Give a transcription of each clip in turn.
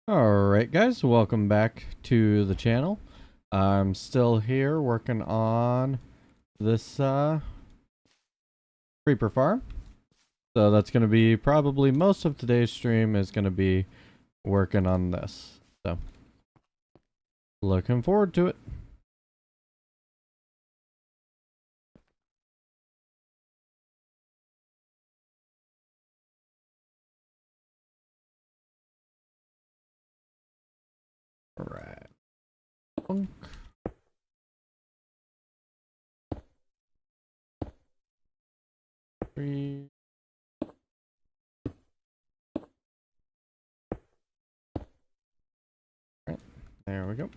Alright guys, welcome back to the channel. I'm still here working on this creeper farm. So that's going to be probably most of today's stream is going to be working on this. So looking forward to it. Alright. Three. Right, there we go.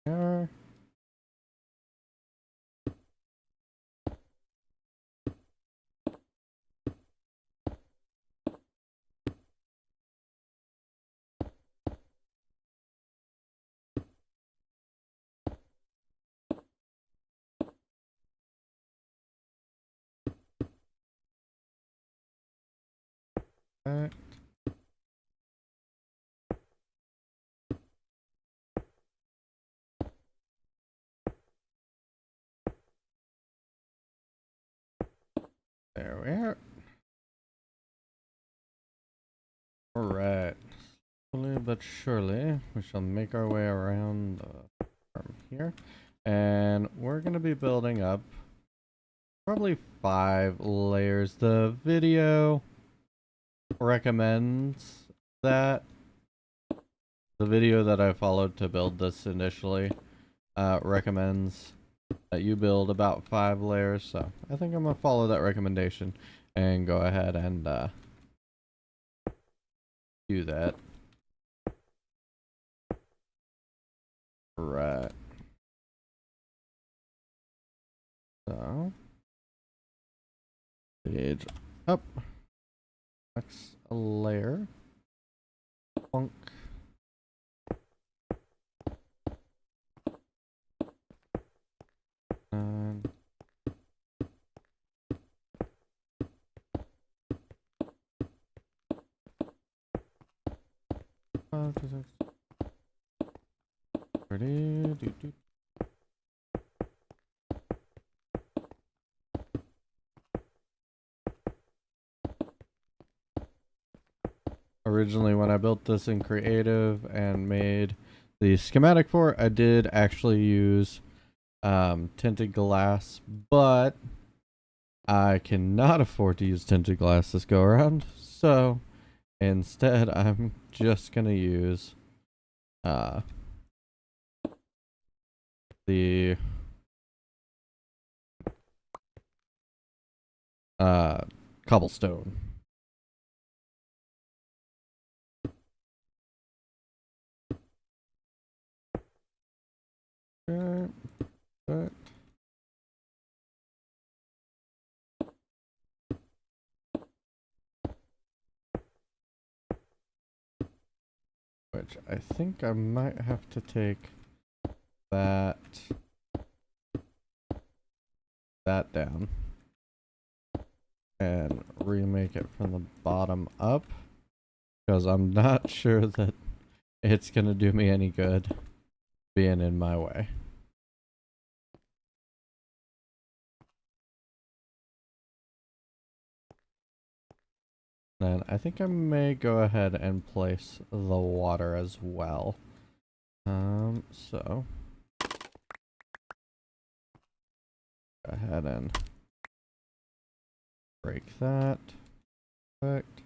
There. Right. There we are. Alright. Slowly but surely, we shall make our way around the farm here. And we're going to be building up probably 5 layers. The video recommends that. The video that I followed to build this initially recommends that you build about 5 layers. So I think I'm going to follow that recommendation and go ahead and do that. Right. So page up. Next layer. Plunk. And ready. Originally, when I built this in Creative and made the schematic for it, I did actually use tinted glass, but I cannot afford to use tinted glass this go around, so instead I'm just gonna use the cobblestone. Okay, but which I think I might have to take that down and remake it from the bottom up, because I'm not sure that it's gonna do me any good being in my way. Then I think I may go ahead and place the water as well. So go ahead and break that. Perfect.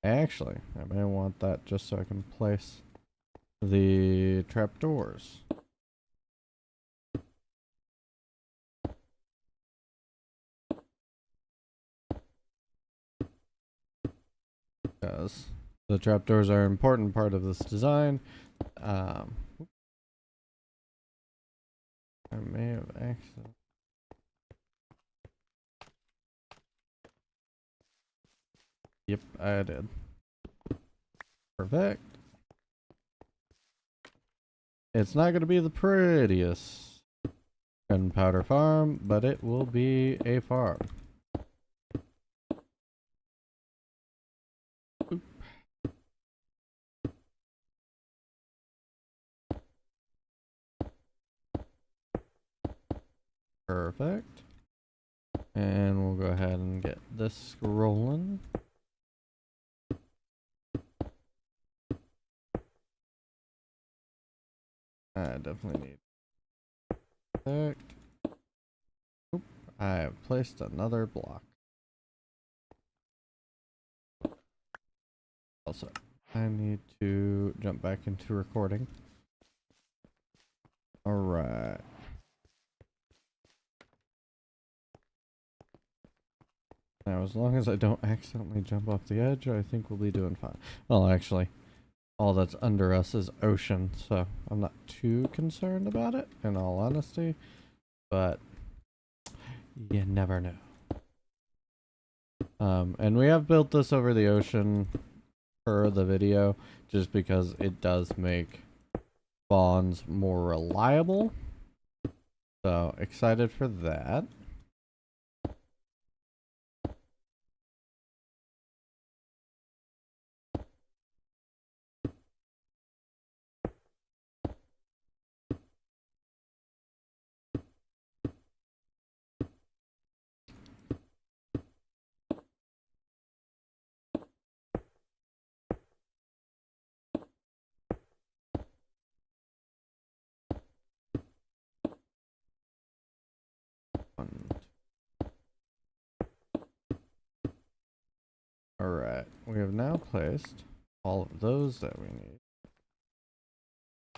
Actually, I may want that just so I can place the trapdoors. Because the trapdoors are an important part of this design. I may have accidentally. Yep, I did. Perfect. It's not going to be the prettiest gunpowder farm, but it will be a farm. Oop. Perfect. And we'll go ahead and get this rolling. I definitely need. Perfect. Oop. I have placed another block. Also, I need to jump back into recording. Alright. Now, as long as I don't accidentally jump off the edge, I think we'll be doing fine. Well, actually, all that's under us is ocean, so I'm not too concerned about it, in all honesty. But you never know. And we have built this over the ocean for the video, just because it does make spawns more reliable. So, excited for that. Alright, we have now placed all of those that we need.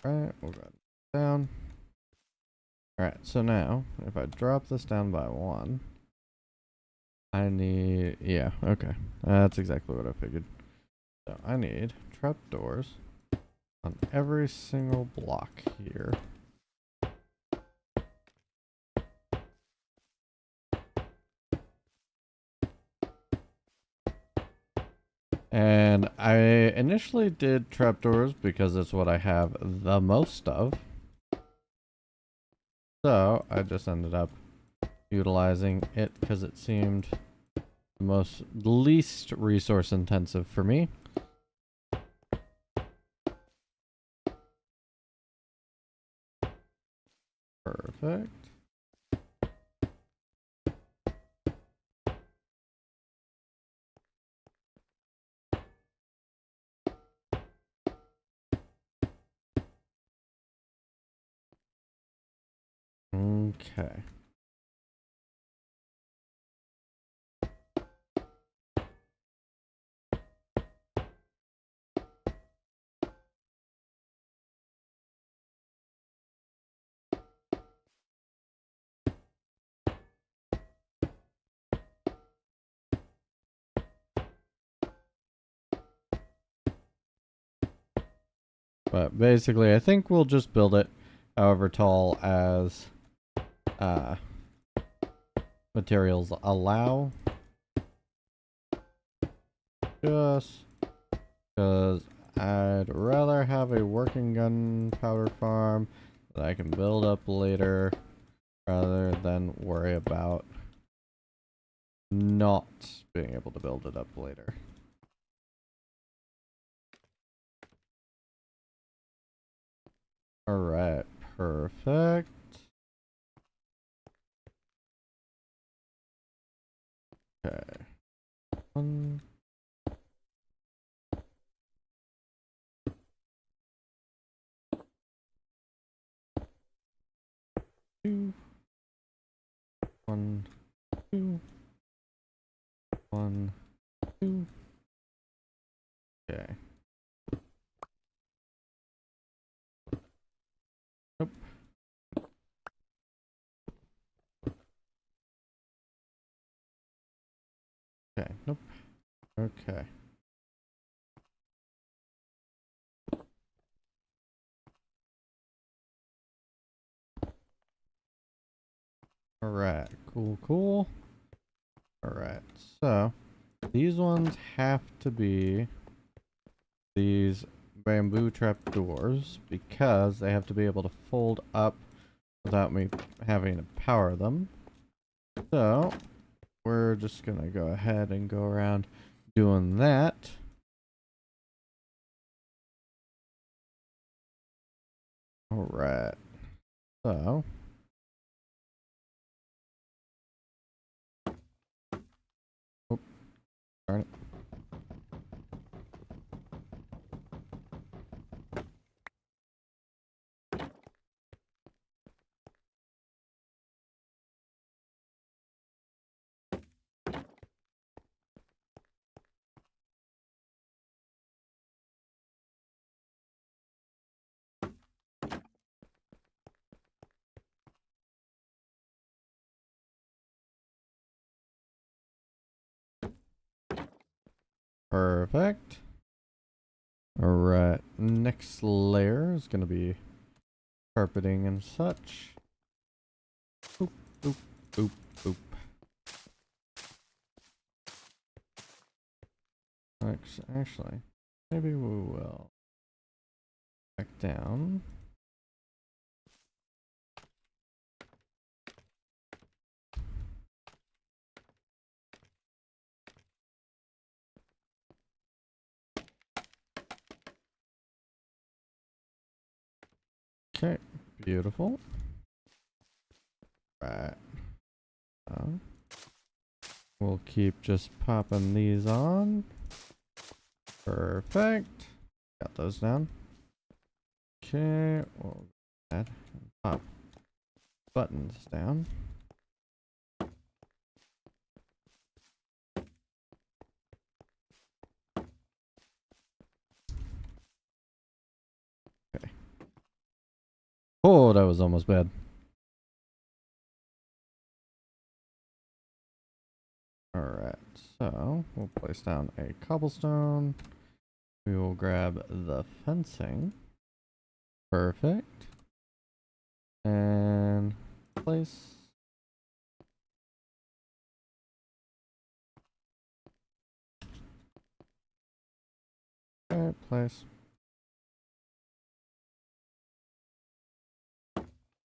Alright, we'll go down. Alright, so now, if I drop this down by 1, I need, yeah, okay. That's exactly what I figured. So I need trapdoors on every single block here. And I initially did trapdoors because it's what I have the most of. So I just ended up utilizing it because it seemed the least resource intensive for me. Perfect. Okay. But basically, I think we'll just build it however tall as materials allow. Just because I'd rather have a working gunpowder farm that I can build up later rather than worry about not being able to build it up later. Alright, perfect. Okay. 1. 2. 1, 2. 1, 2. Okay. Nope. Okay, nope. Okay. Alright, cool. Alright, so these ones have to be these bamboo trapdoors because they have to be able to fold up without me having to power them. So we're just gonna go ahead and go around doing that. All right. So oh, darn it. Perfect. All right. Next layer is gonna be carpeting and such. Boop, boop, boop, boop. Actually, maybe we will back down. Okay, beautiful. Right. We'll keep just popping these on. Perfect. Got those down. Okay, we'll add and pop buttons down. Okay. Oh, that was almost bad. Alright, so we'll place down a cobblestone. We will grab the fencing. Perfect. And place. Okay, place.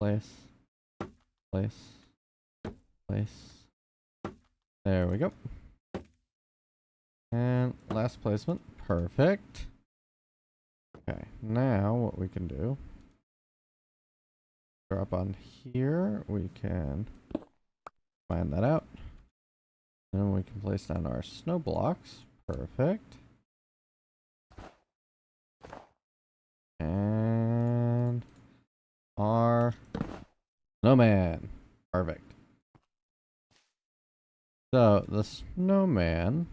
Place. Place. Place. There we go. And last placement. Perfect. Okay, now what we can do, drop on here, we can find that out. Then we can place down our snow blocks. Perfect. And our snowman. Perfect. So the snowman.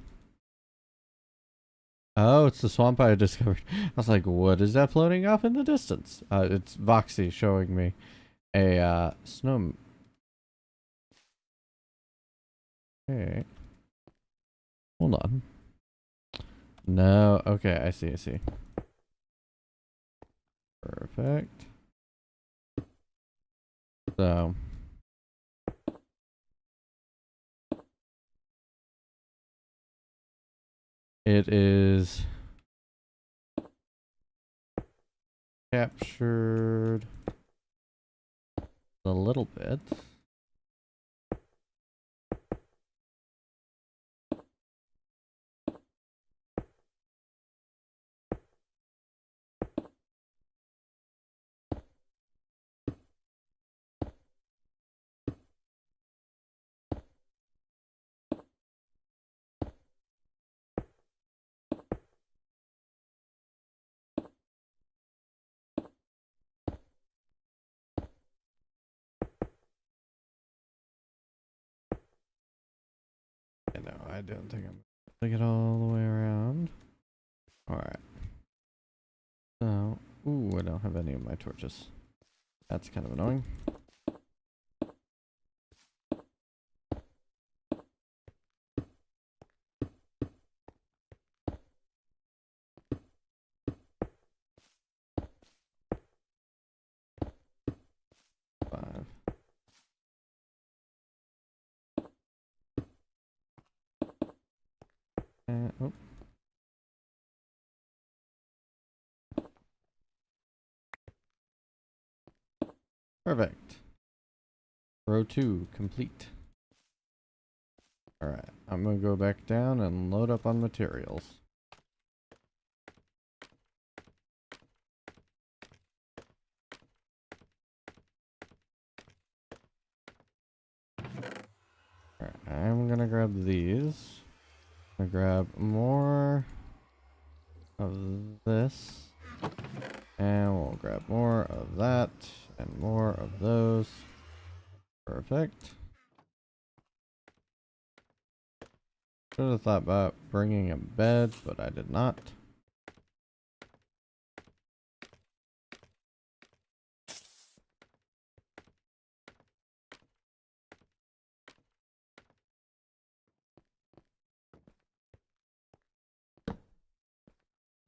Oh, it's the swamp I discovered. I was like, what is that floating off in the distance? It's Voxy showing me a snow. Okay. Hold on. No. Okay, I see. I see. Perfect. So it is captured a little bit. No, I don't think I'm gonna get all the way around. Alright. So, ooh, I don't have any of my torches. That's kind of annoying. Five. And, oh. Perfect. Row 2 complete. Alright, I'm gonna go back down and load up on materials. Alright, I'm gonna grab these. I'm gonna grab more of this. And we'll grab more of that. And more of those. Perfect. Should have thought about bringing a bed, but I did not.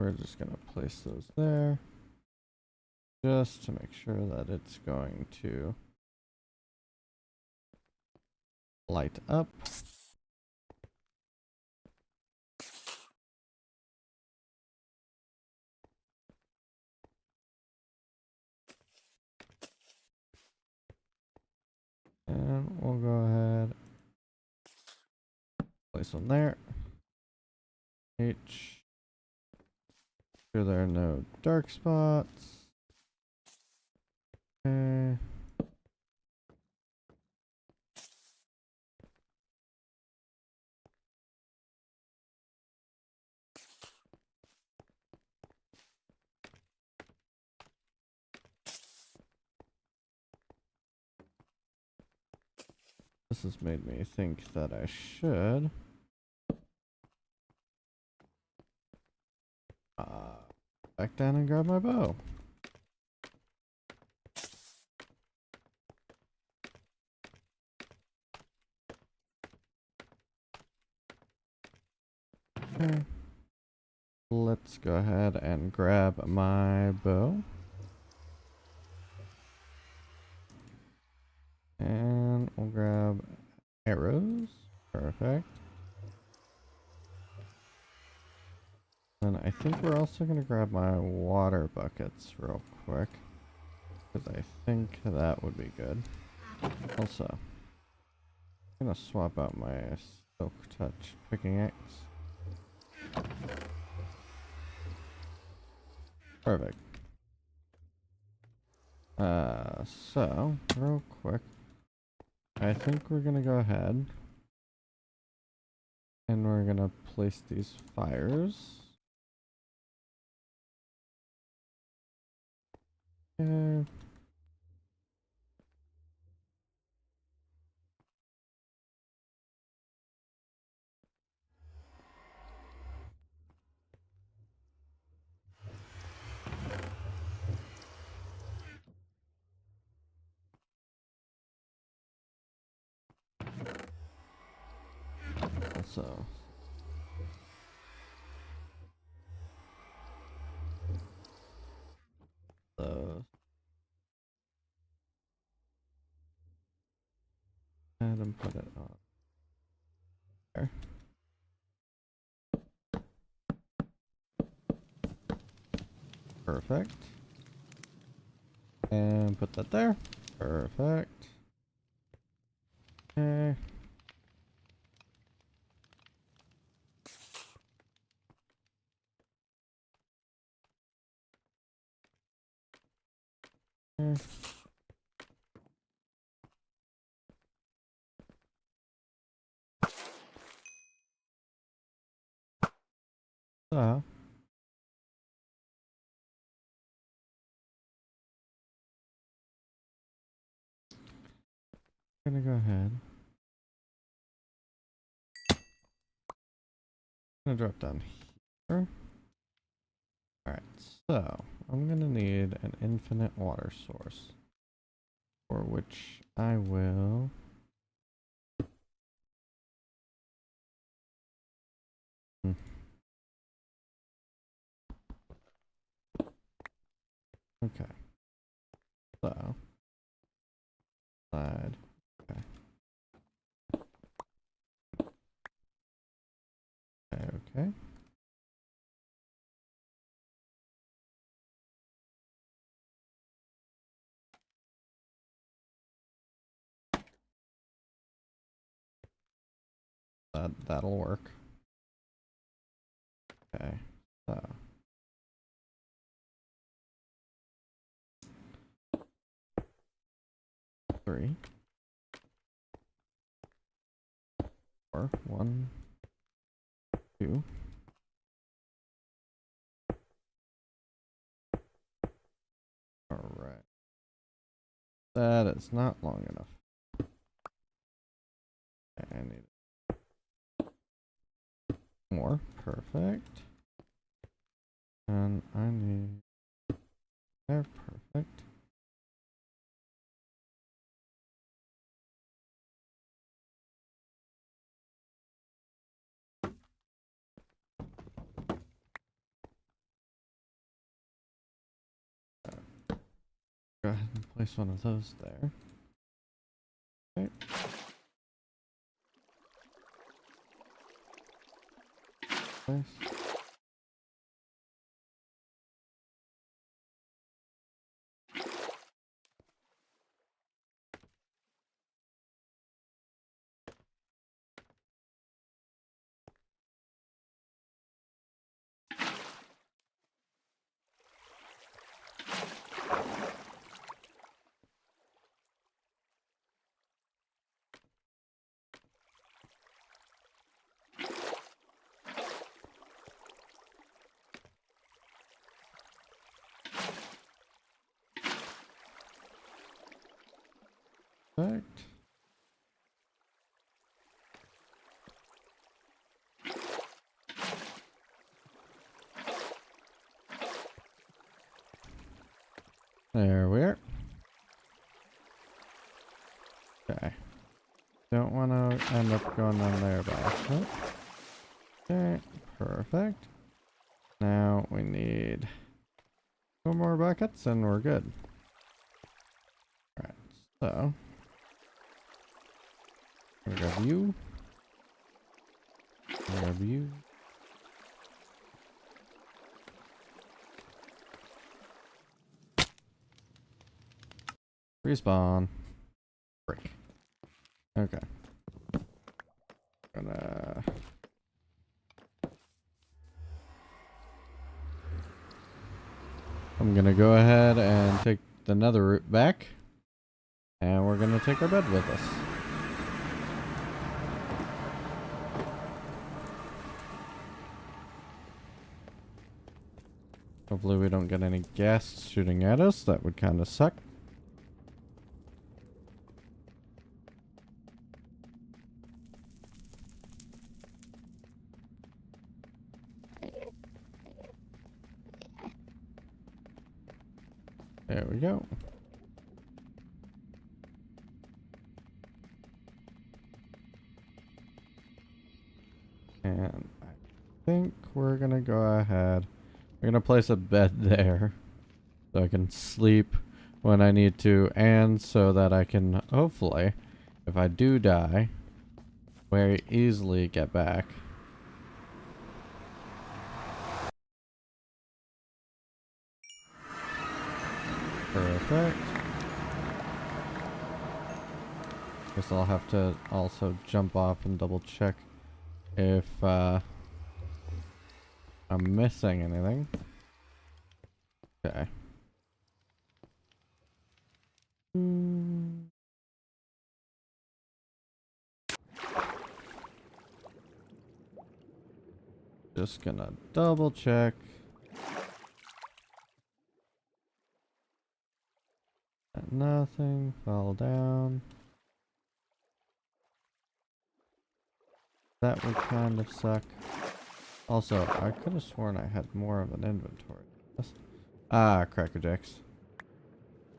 We're just gonna place those there. Just to make sure that it's going to light up. And we'll go ahead, place one there. H. Sure there are no dark spots. Okay. This has made me think that I should back down and grab my bow. Okay. Let's go ahead and grab my bow. And we'll grab arrows. Perfect. And I think we're also going to grab my water buckets real quick. Because I think that would be good. Also, I'm going to swap out my Silk Touch pickaxe. Perfect. So, real quick, I think we're going to go ahead and we're going to place these fires. Okay. Also, and put it on there. Perfect. And put that there. Perfect. Okay. Okay. So, I'm gonna go ahead. I'm gonna drop down here. Alright, so I'm gonna need an infinite water source. For which I will okay. So slide. Okay. Okay. that'll work. Okay, so. Three. Four. 1, 2. Alright. That is not long enough. I need more. Perfect. And I need there. Perfect. Go ahead and place one of those there. Okay. Place. Perfect. There we are. Okay. Don't want to end up going on there by accident. Okay, perfect. Now we need 2 more buckets and we're good. Alright, so. We grab you. We grab you. Respawn. Break. Okay. I'm gonna go ahead and take the nether root back. And we're gonna take our bed with us. Hopefully we don't get any ghasts shooting at us. That would kind of suck. There we go. And I think we're gonna go ahead. We're gonna place a bed there so I can sleep when I need to, and so that I can hopefully, if I do die, very easily get back. Perfect. Guess I'll have to also jump off and double check if I'm missing anything. Okay. Just gonna double check. Nothing fell down. That would kind of suck. Also, I could have sworn I had more of an inventory. Ah, Cracker Jacks.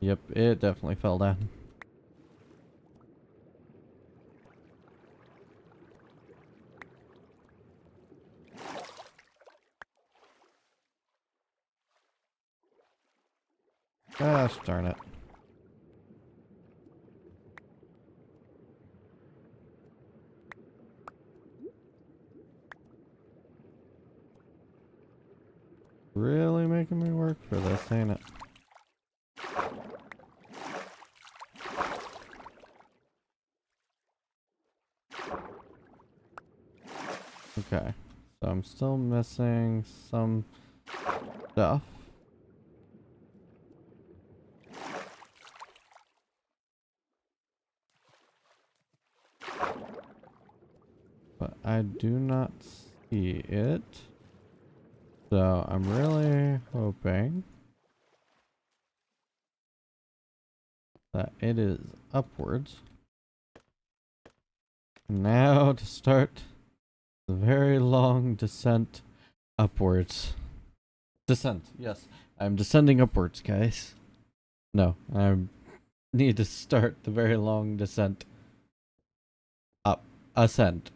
Yep, it definitely fell down. Gosh darn it. Really making me work for this, ain't it? Okay. So I'm still missing some stuff. But I do not see it. So I'm really hoping that it is upwards. Now to start the very long descent upwards. Descent, yes. I'm descending upwards, guys. No, I need to start the very long descent up. Ascent.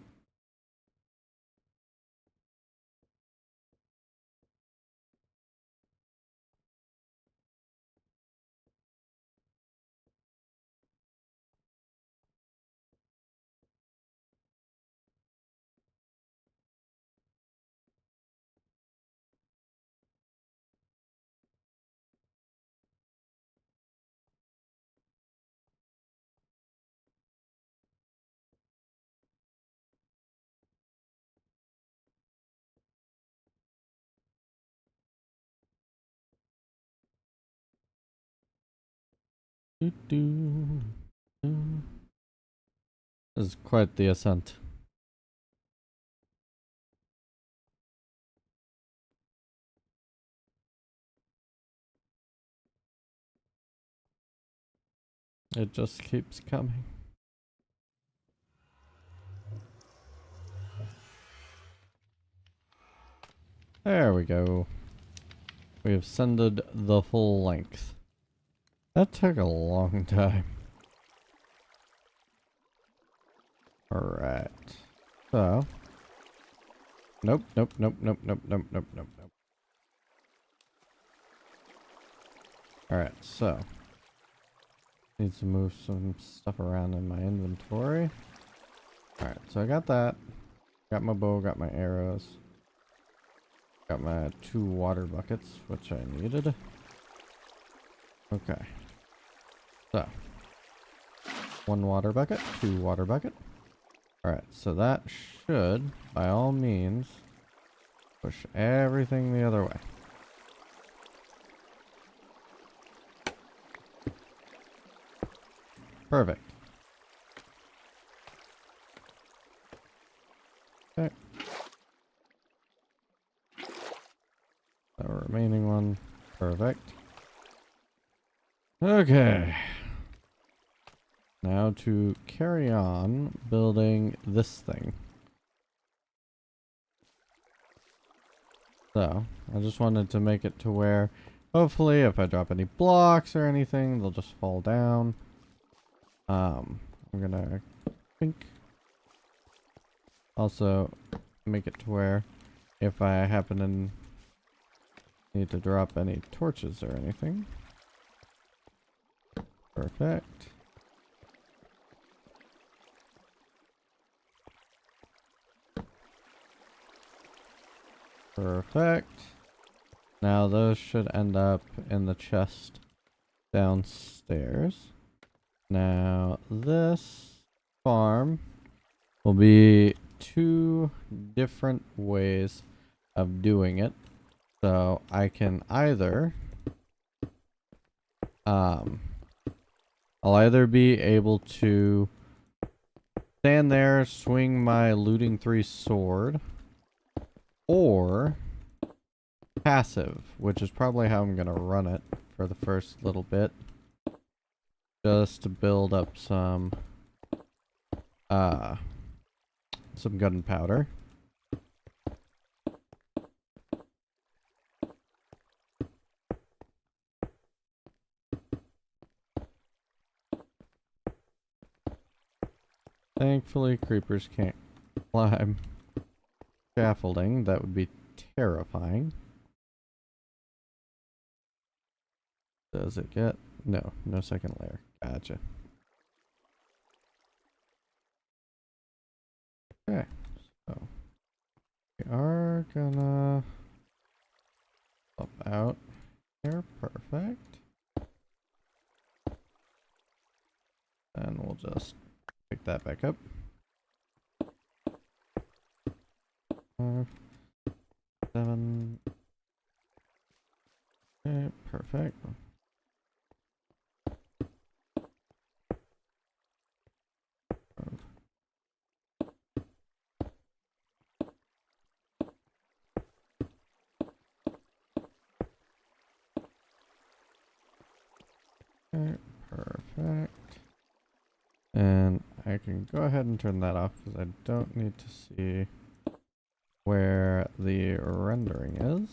Doo -doo, doo. This is quite the ascent. It just keeps coming. There we go. We have ascended the full length. That took a long time. Alright. So. Nope, nope, nope, nope, nope, nope, nope, nope, nope. Alright, so. Need to move some stuff around in my inventory. Alright, so I got that. Got my bow, got my arrows. Got my 2 water buckets, which I needed. Okay. So. 1 water bucket, 2 water bucket. Alright, so that should, by all means, push everything the other way. Perfect. Okay. The remaining one, perfect. Okay. Now to carry on building this thing. So, I just wanted to make it to where, hopefully, if I drop any blocks or anything, they'll just fall down. I'm gonna think. Also, make it to where, if I happen to need to drop any torches or anything. Perfect. Perfect. Now those should end up in the chest downstairs. Now this farm will be 2 different ways of doing it. So I can either I'll either be able to stand there, swing my looting 3 sword, or passive, which is probably how I'm gonna run it for the first little bit, just to build up some gunpowder. Thankfully, creepers can't climb scaffolding. That would be terrifying. Does it get? No, no second layer. Gotcha. Okay, so we are gonna up out here. Perfect. And we'll just pick that back up. 5, 7. Okay, perfect. Okay, perfect. And I can go ahead and turn that off because I don't need to see where the rendering is.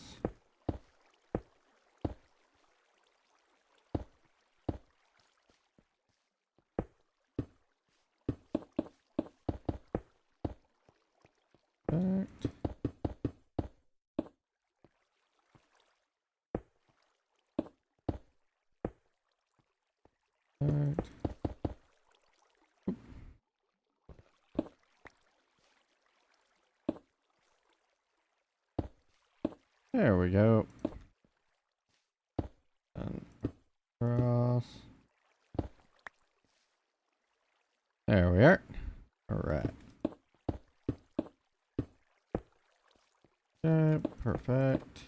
Perfect. Perfect. There we go. And cross. There we are. Alright. Okay, perfect.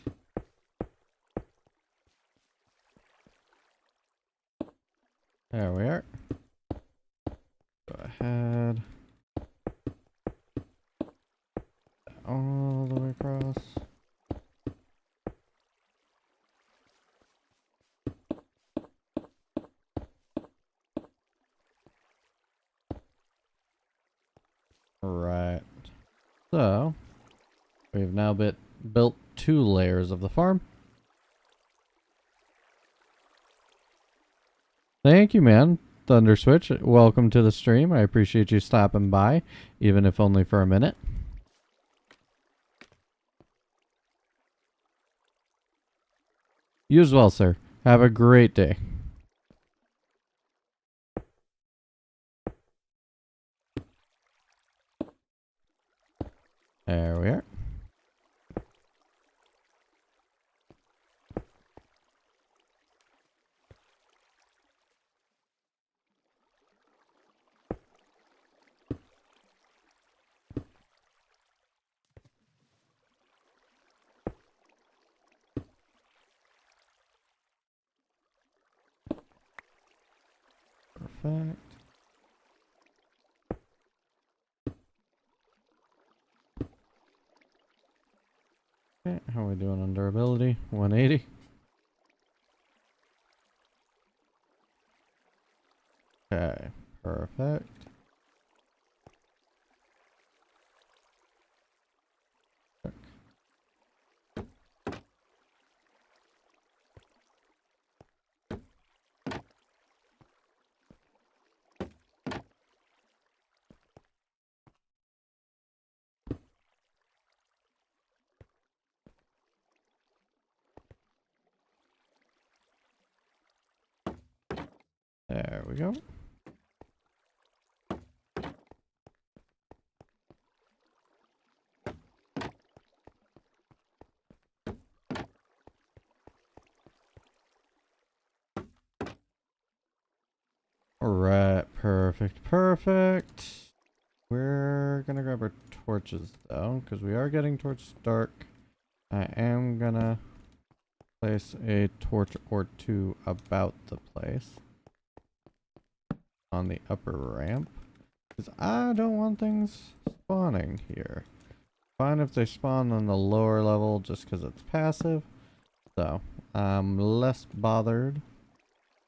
There we are. Go ahead. All the way across. Right. So, we've now built 2 layers of the farm. Thank you, man. Thunder Switch, welcome to the stream. I appreciate you stopping by, even if only for a minute. You as well, sir. Have a great day. There we are. Perfect. Okay, how are we doing on durability? 180. Okay, perfect. There we go. Alright, perfect, perfect. We're gonna grab our torches though, because we are getting towards dark. I am gonna place a torch or 2 about the place on the upper ramp, because I don't want things spawning here. Fine if they spawn on the lower level just because it's passive, so I'm less bothered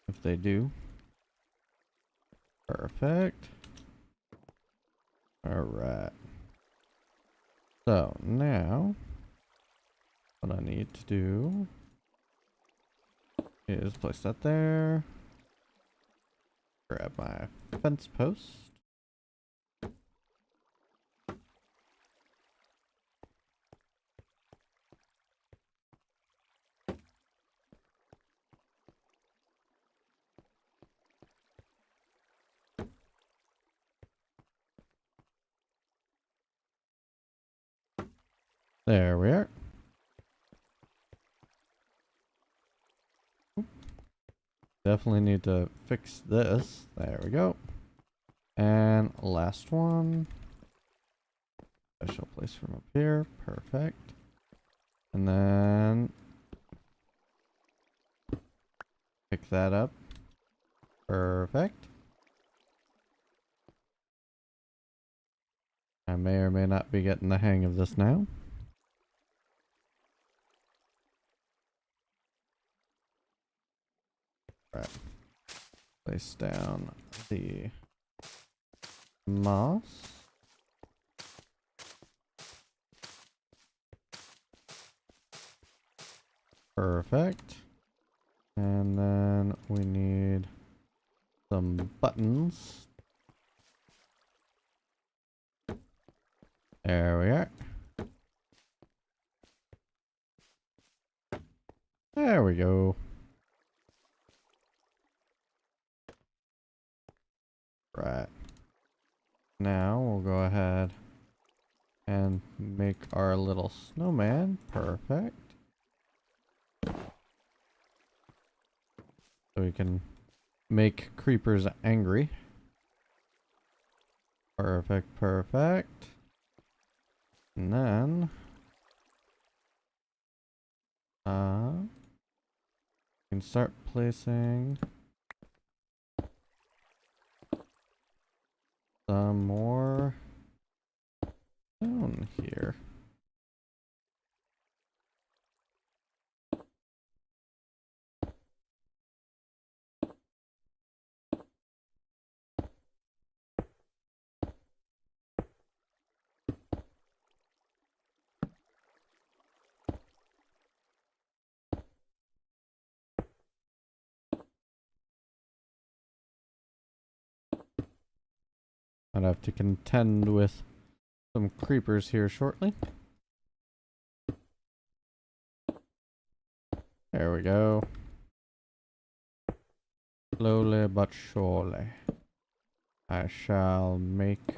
if they do. Perfect. Alright. So now what I need to do is place that there. Grab my fence post. There we are. Definitely need to fix this. There we go. And last one. Special place from up here. Perfect. And then pick that up. Perfect. I may or may not be getting the hang of this now. Right. Place down the moss. Perfect. And then we need some buttons. There we are. There we go. Right. Now we'll go ahead and make our little snowman. Perfect. So we can make creepers angry. Perfect, perfect. And then we can start placing some more down here. I'd have to contend with some creepers here shortly. There we go. Slowly but surely, I shall make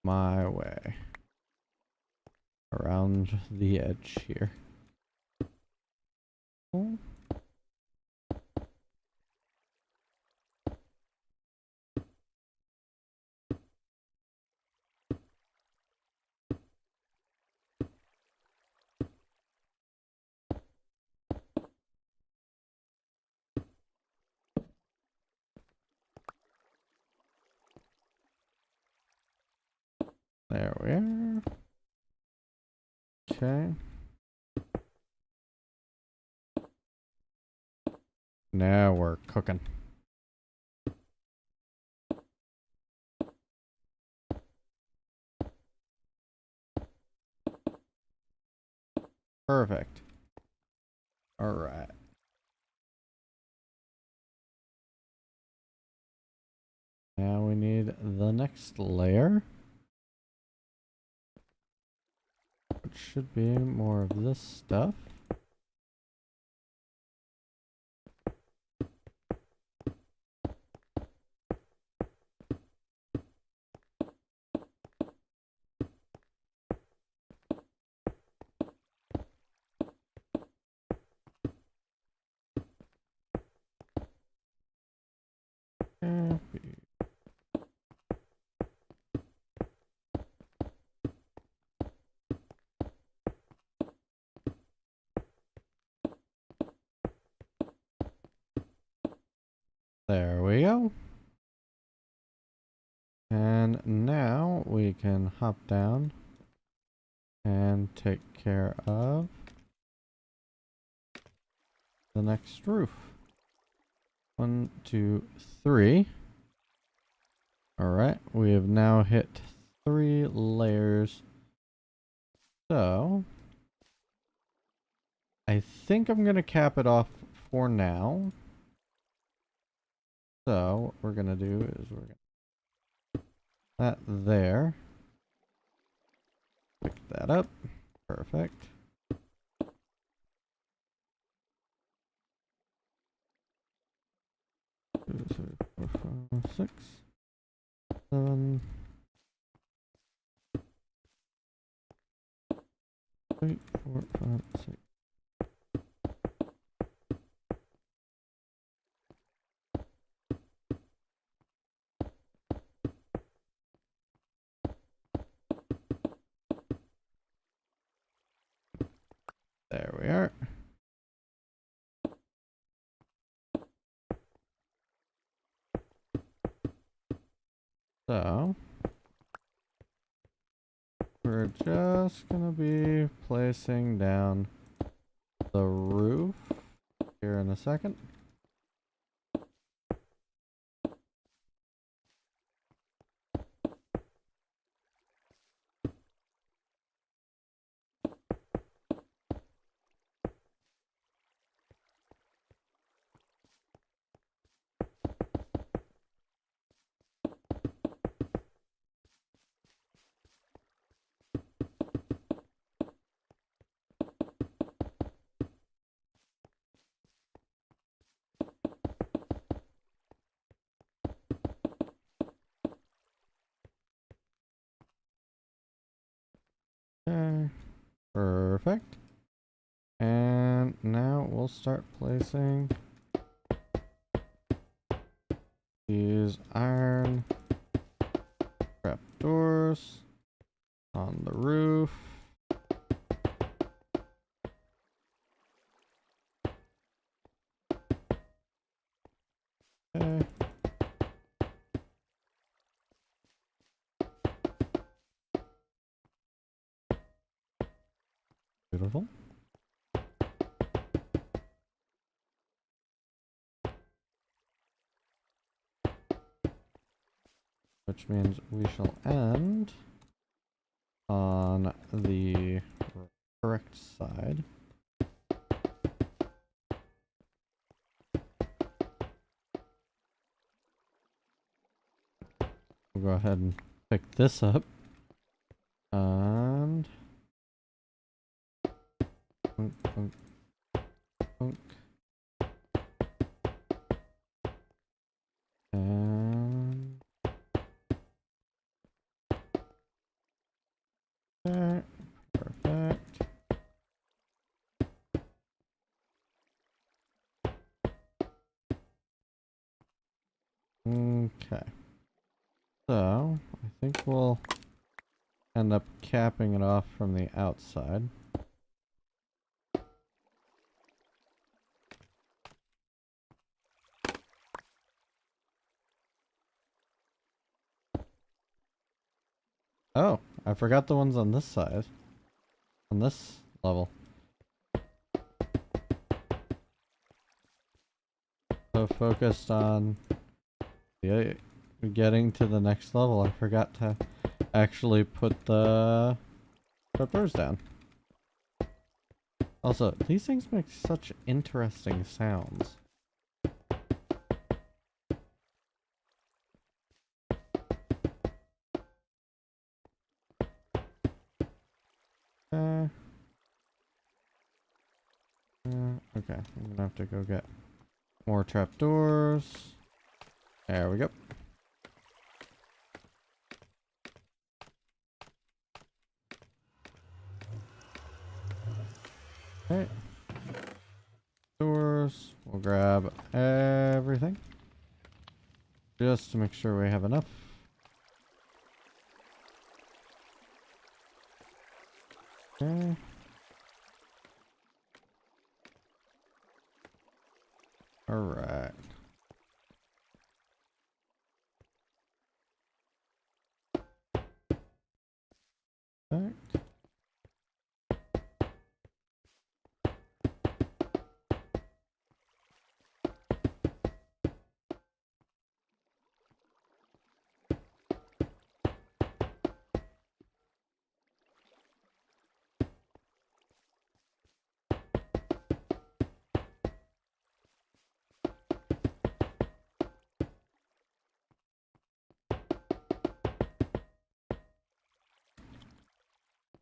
my way around the edge here. Oh. There we are. Okay. Now we're cooking. Perfect. All right. Now we need the next layer, which should be more of this stuff. There we go. And now we can hop down and take care of the next roof. 1, 2, 3. Alright, we have now hit 3 layers. So, I think I'm going to cap it off for now. So, what we're going to do is we're going to put that there. Pick that up. Perfect. Two, three, 4, 5, 6, 7, 8, 4, 5, 6. So we're just gonna be placing down the roof here in a second. Okay, perfect. And now we'll start placing these iron trapdoors on the roof. Okay. Beautiful. Which means we shall end on the correct side. We'll go ahead and pick this up. And punk, punk, punk. And okay, perfect. Okay. So I think we'll end up capping it off from the outside. Oh, I forgot the ones on this side. On this level. So focused on getting to the next level, I forgot to actually put the peppers down. Also, these things make such interesting sounds. Okay, I'm gonna have to go get more trapdoors. There we go. Okay. Doors. We'll grab everything. Just to make sure we have enough. Okay. Alright. Perfect.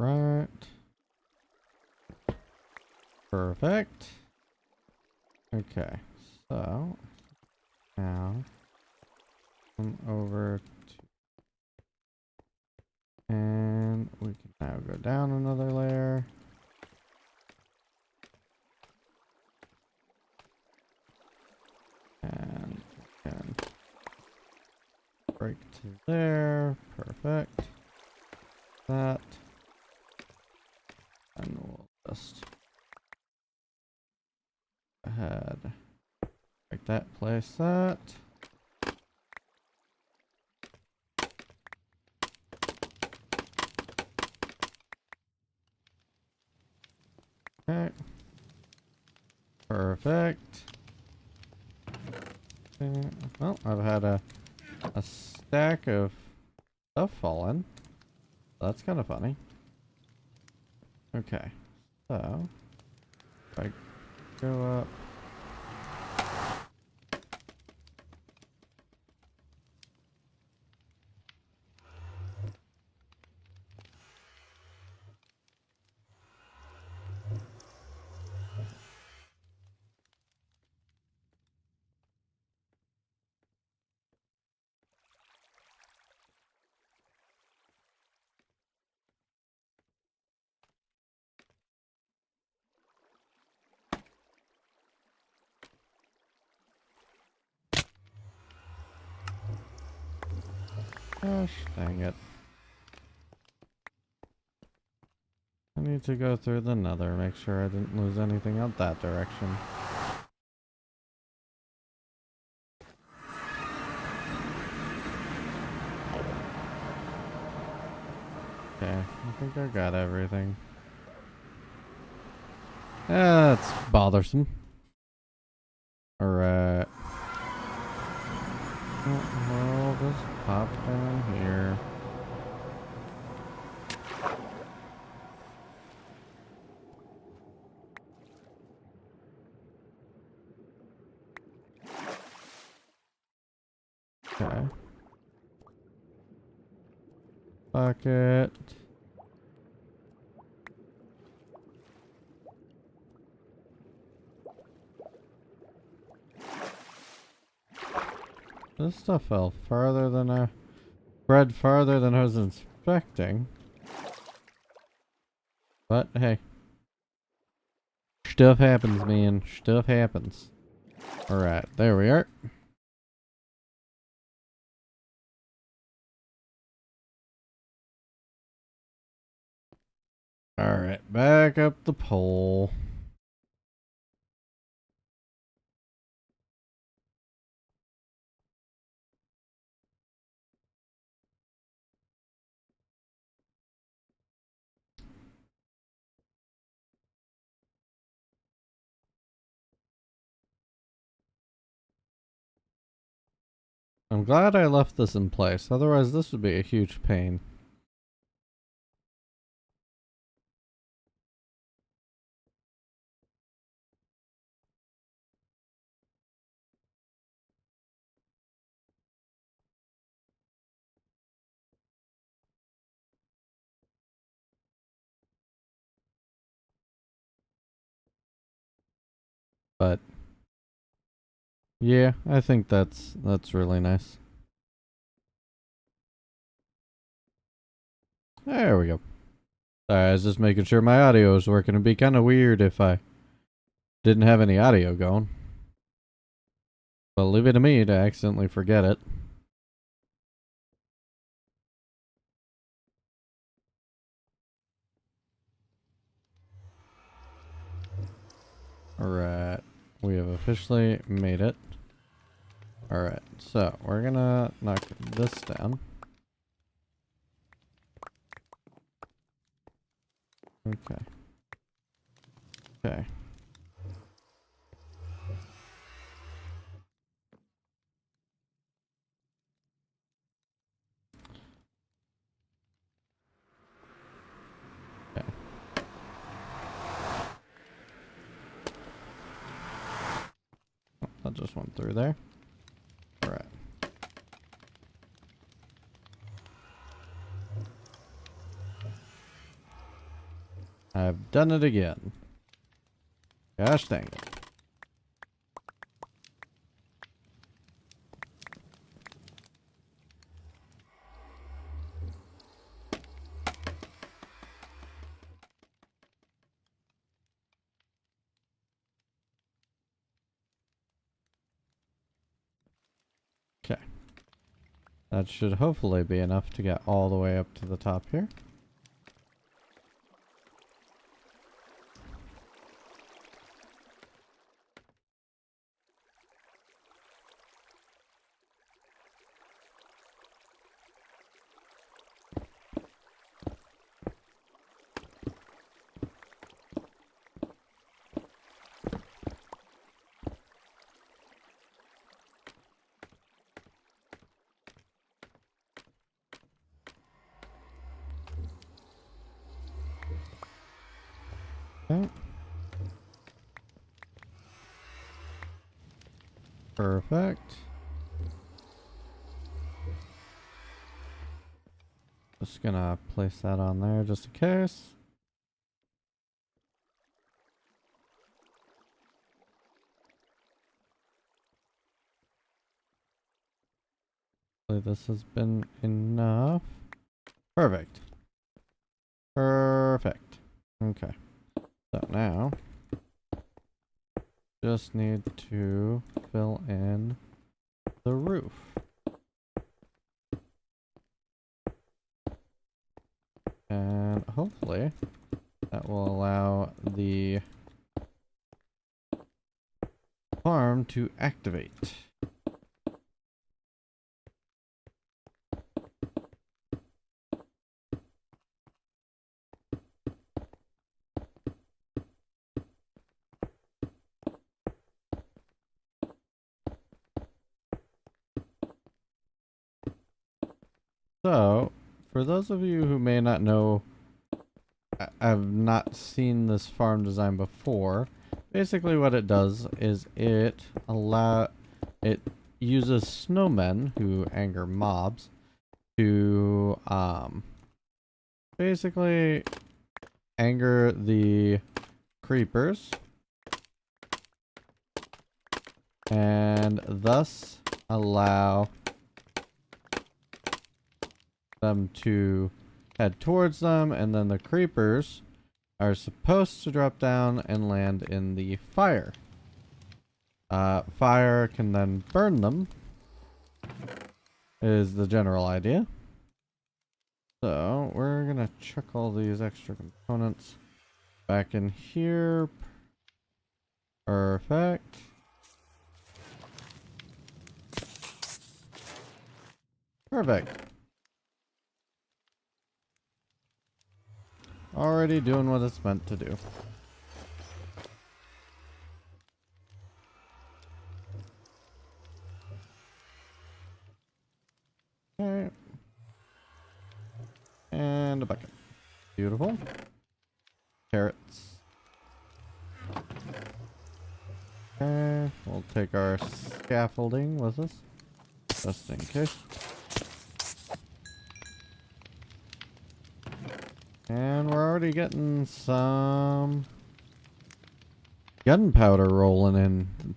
Right. Perfect. Okay, so now come over to, and we can now go down another layer. And we can break to there. Perfect. That. And we'll just go ahead. Break that, place that. Okay. Perfect. Okay. Well, I've had a stack of stuff fallen. That's kind of funny. Okay. So, if I go up. Gosh, dang it. I need to go through the nether, make sure I didn't lose anything out that direction. Okay, I think I got everything. That's bothersome. Alright. Well, just pop down here. Okay. Bucket. This stuff fell farther than I... spread farther than I was expecting. But, hey. Stuff happens, man. Stuff happens. Alright, there we are. Alright, back up the pole. I'm glad I left this in place, otherwise this would be a huge pain. But yeah, I think that's really nice. There we go. Sorry, I was just making sure my audio was working. It'd be kind of weird if I didn't have any audio going. But leave it to me to accidentally forget it. Alright, we have officially made it. Alright, so we're gonna knock this down. Okay. Okay. Okay. Oh, that just went through there. Alright. I've done it again. Gosh dang it. Okay. That should hopefully be enough to get all the way up to the top here. Okay. Perfect. Just gonna place that on there just in case. Hopefully this has been enough. Perfect. Perfect. Okay. So now, just need to fill in the roof. And hopefully that will allow the farm to activate. So, for those of you who may not know, I've not seen this farm design before. Basically what it does is it uses snowmen who anger mobs to basically anger the creepers and thus allow them to head towards them, and then the creepers are supposed to drop down and land in the fire. Fire can then burn them, is the general idea. So we're gonna chuck all these extra components back in here. Perfect. Perfect. Already doing what it's meant to do. Okay. And a bucket. Beautiful. Carrots. Okay. We'll take our scaffolding with us, just in case. And we're already getting some gunpowder rolling in.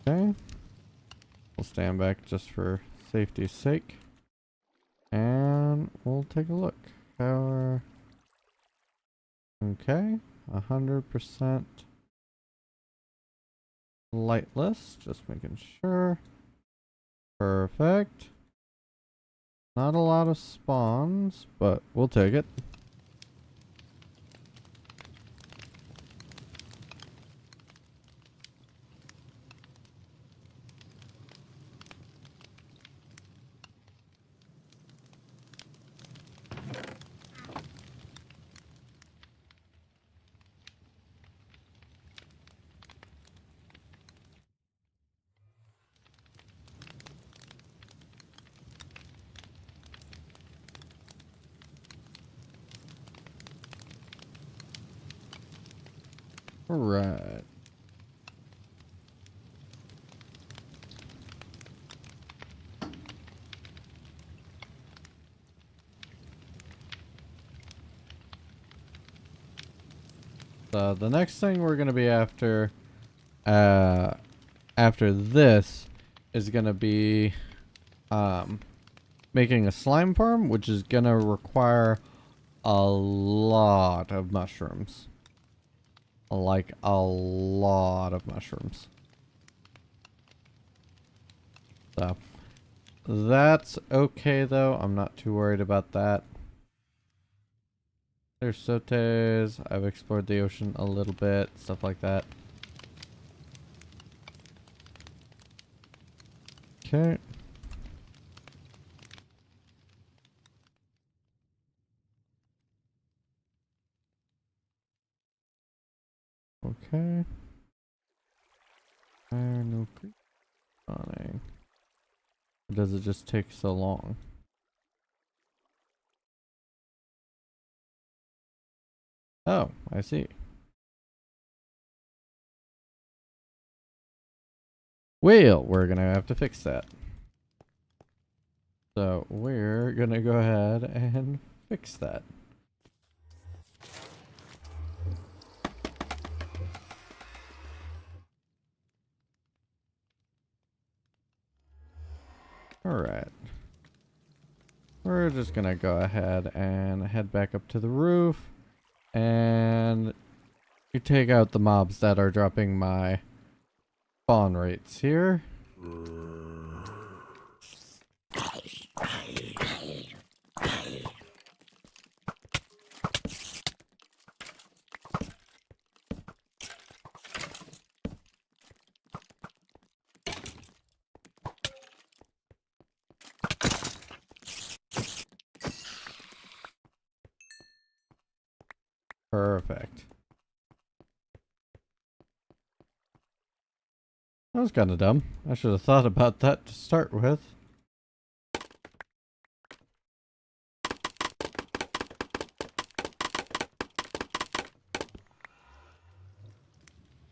Okay. We'll stand back just for safety's sake. And we'll take a look. Power. Okay. 100% lightless. Just making sure. Perfect. Not a lot of spawns, but we'll take it. Alright. So the next thing we're gonna be after this is gonna be making a slime farm, which is gonna require a lot of mushrooms. Like a lot of mushrooms. So that's okay though. I'm not too worried about that. There's sotes. I've explored the ocean a little bit, stuff like that. Okay. Okay. No creep spawning. Or does it just take so long? Oh, I see. Well, we're gonna have to fix that. So we're gonna go ahead and fix that. Alright. We're just gonna go ahead and head back up to the roof. And you take out the mobs that are dropping my spawn rates here. Perfect. That was kind of dumb. I should have thought about that to start with.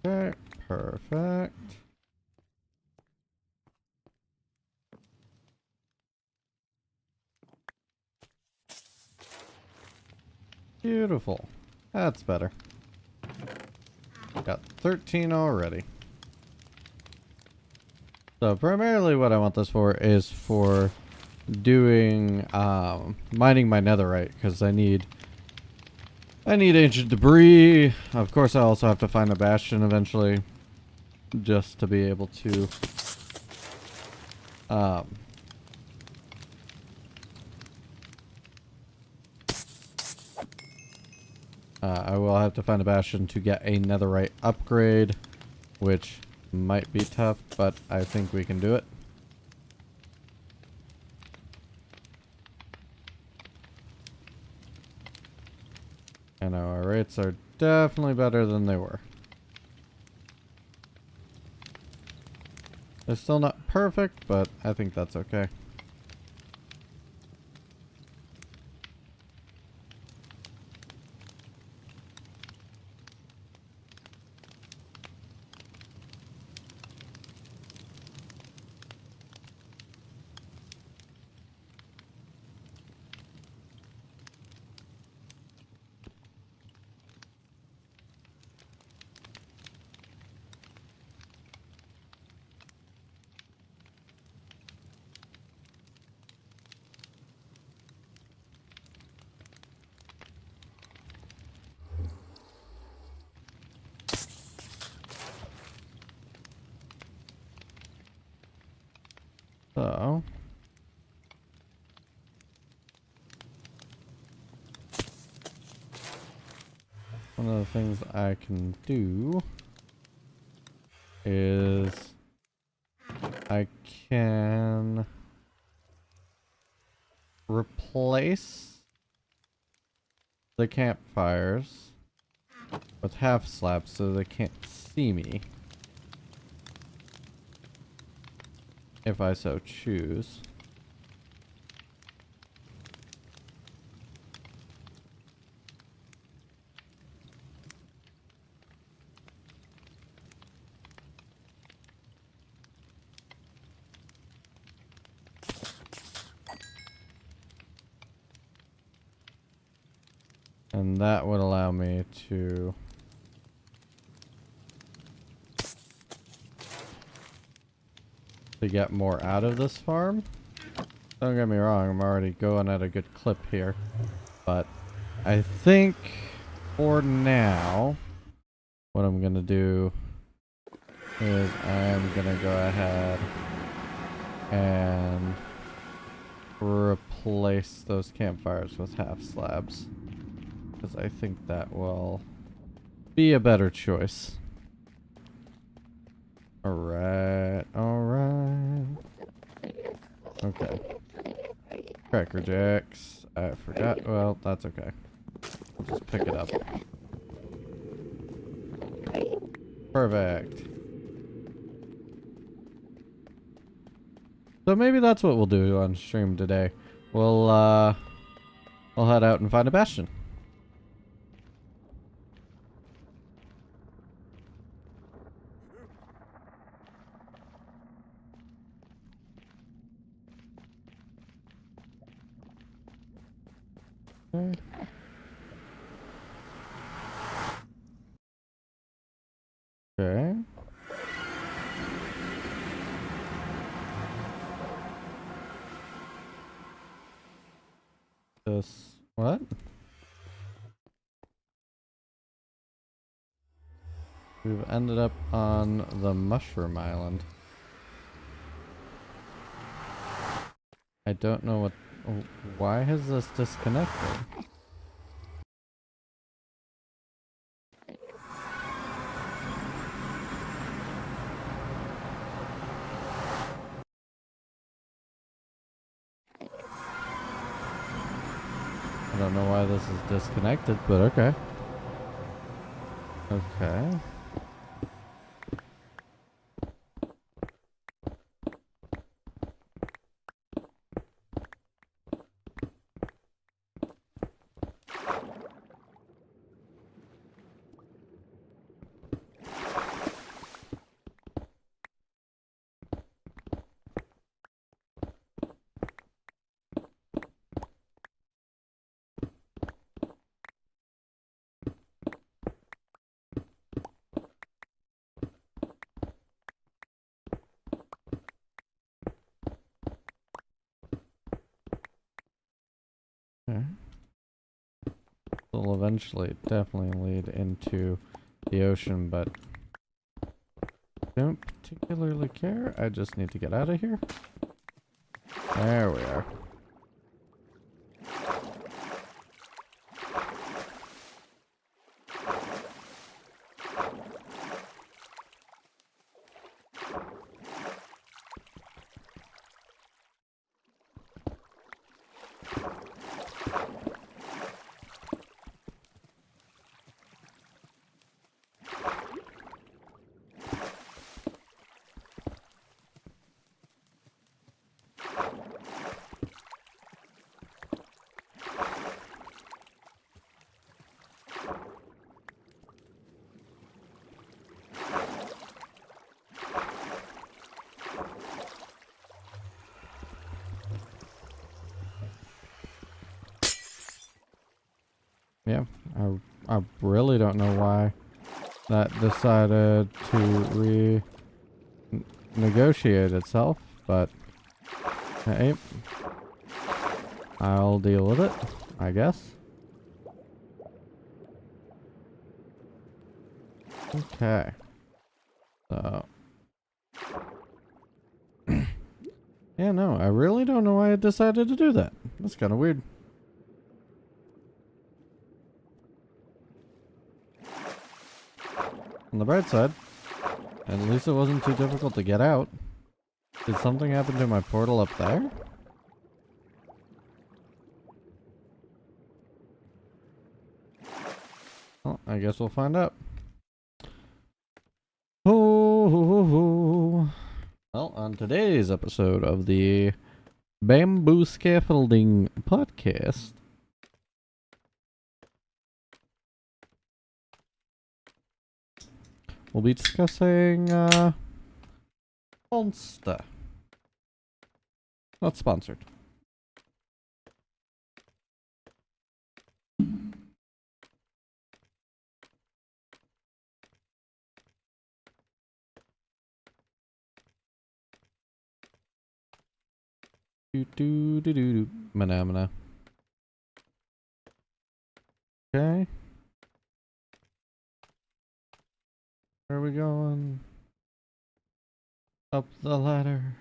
Okay, perfect. Beautiful. That's better. Got 13 already. So primarily what I want this for is for doing mining my netherite, because I need ancient debris. Of course I also have to find a bastion eventually, just to be able to I will have to find a bastion to get a netherite upgrade, which might be tough, but I think we can do it. I know our rates are definitely better than they were. They're still not perfect, but I think that's okay. So one of the things I can do is I can replace the campfires with half slabs so they can't see me if I so choose. And that would allow me to get more out of this farm. Don't get me wrong, I'm already going at a good clip here. But I think for now, what I'm gonna do is I'm gonna go ahead and replace those campfires with half slabs, because I think that will be a better choice. Alright, alright. Okay. Cracker Jacks. I forgot. Well, that's okay. I'll just pick it up. Perfect. So maybe that's what we'll do on stream today. We'll head out and find a bastion. Okay. Okay. This what? We've ended up on the Mushroom Island. I don't know what. Why has this disconnected? I don't know why this is disconnected, but okay. Okay. Okay. Will eventually definitely lead into the ocean, but don't particularly care. I just need to get out of here. There we are. Yeah, I really don't know why that decided to negotiate itself, but hey, I'll deal with it, I guess. Okay. So yeah, no, I really don't know why it decided to do that. That's kind of weird. On the bright side, at least it wasn't too difficult to get out. Did something happen to my portal up there? Well, I guess we'll find out. Oh, well, on today's episode of the Bamboo Scaffolding Podcast, we'll be discussing Monster. Not sponsored. Do do do do do. Manamana. Okay. Where are we going? Up the ladder.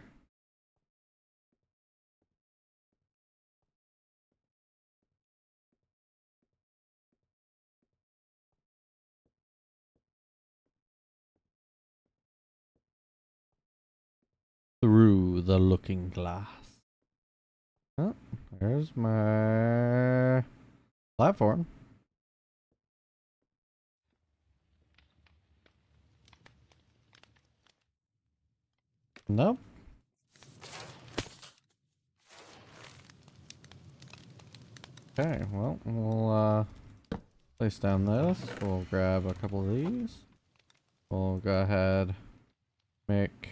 Through the looking glass. Oh, there's my platform. Nope. Okay, well, we'll place down this. We'll grab a couple of these. We'll go ahead, make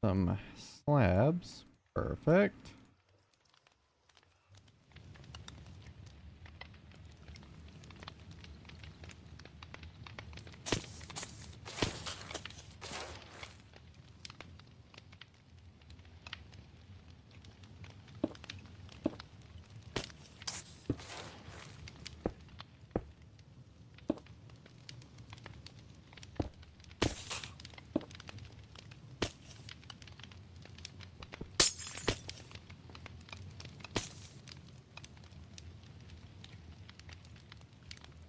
some slabs. Perfect.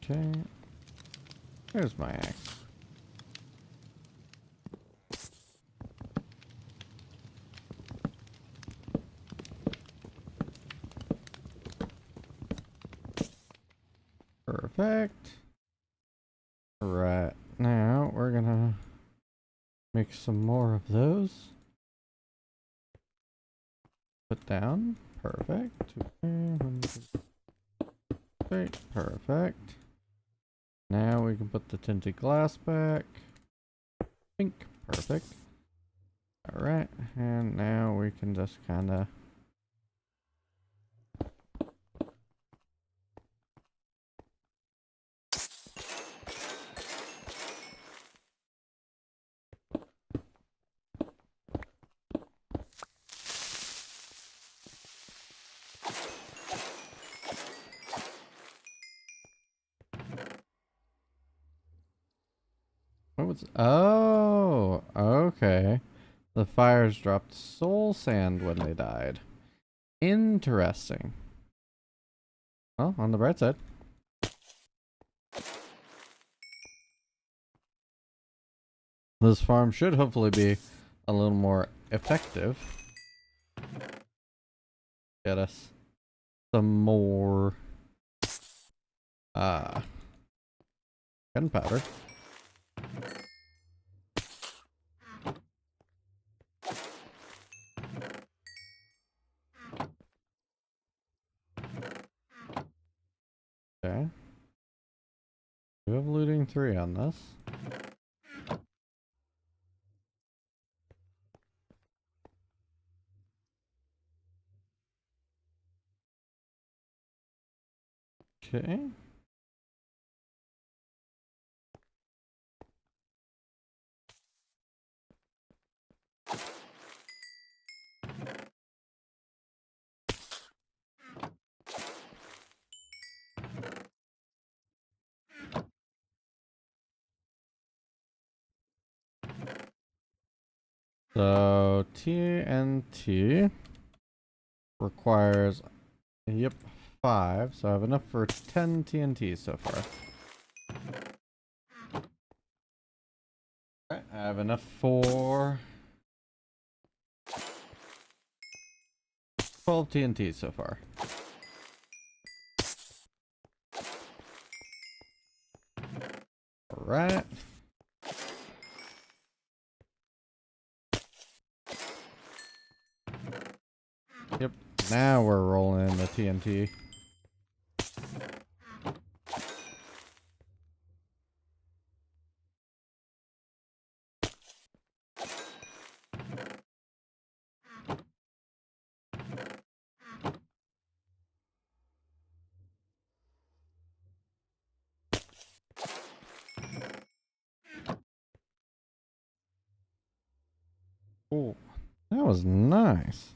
Okay. There's my axe. Perfect. Right now we're gonna make some more of those. Put down. Perfect. Okay, perfect. Now we can put the tinted glass back. Pink. Perfect. Alright, and now we can just kinda what was oh, okay. The fires dropped soul sand when they died. Interesting. Well, on the bright side. This farm should hopefully be a little more effective. Get us some more gunpowder. Okay. We have looting 3 on this. Okay. So TNT requires, yep, 5. So I have enough for 10 TNT so far. Alright, I have enough for 12 TNT so far. Alright. Yep, now we're rolling in the TNT. Oh, that was nice.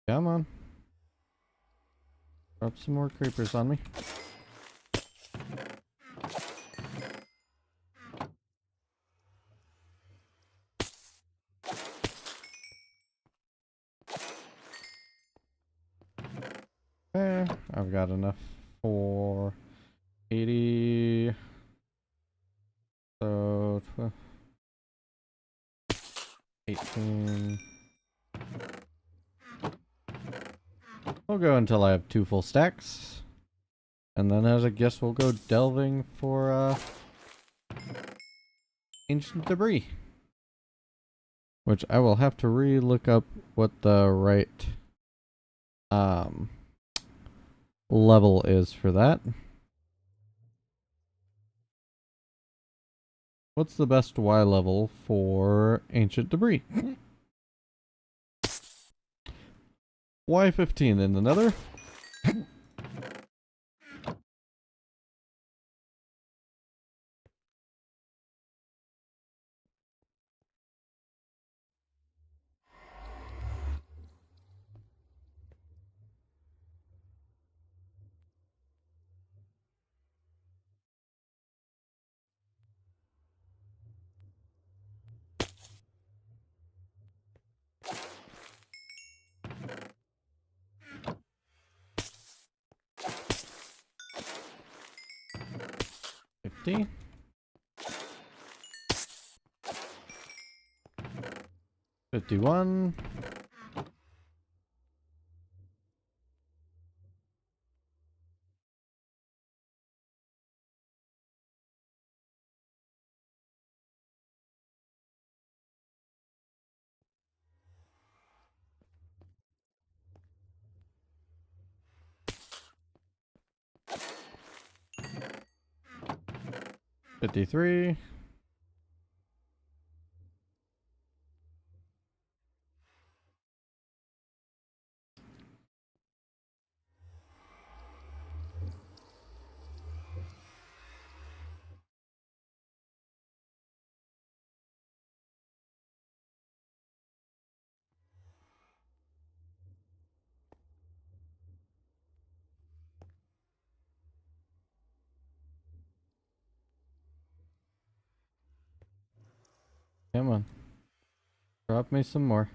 Come on. Drop some more creepers on me. Okay, I've got enough for 80. So 12, 18. We'll go until I have 2 full stacks. And then as I guess we'll go delving for ancient debris. Which I will have to re-look up what the right level is for that. What's the best Y level for ancient debris? Y15 in the nether. 50. $51. $53. Come on. Drop me some more.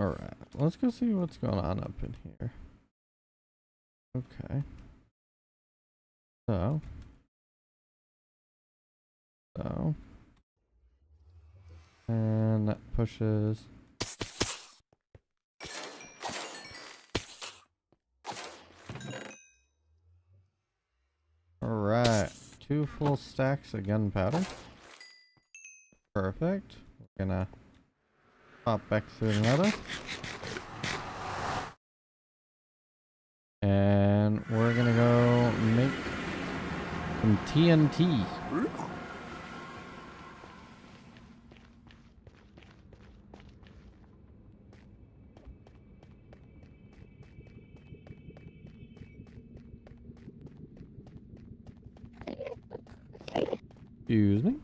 Alright, let's go see what's going on up in here. Okay. So. And that pushes. Alright. 2 full stacks of gunpowder. Perfect. We're gonna pop back through another. And we're gonna go make some TNT. Excuse me.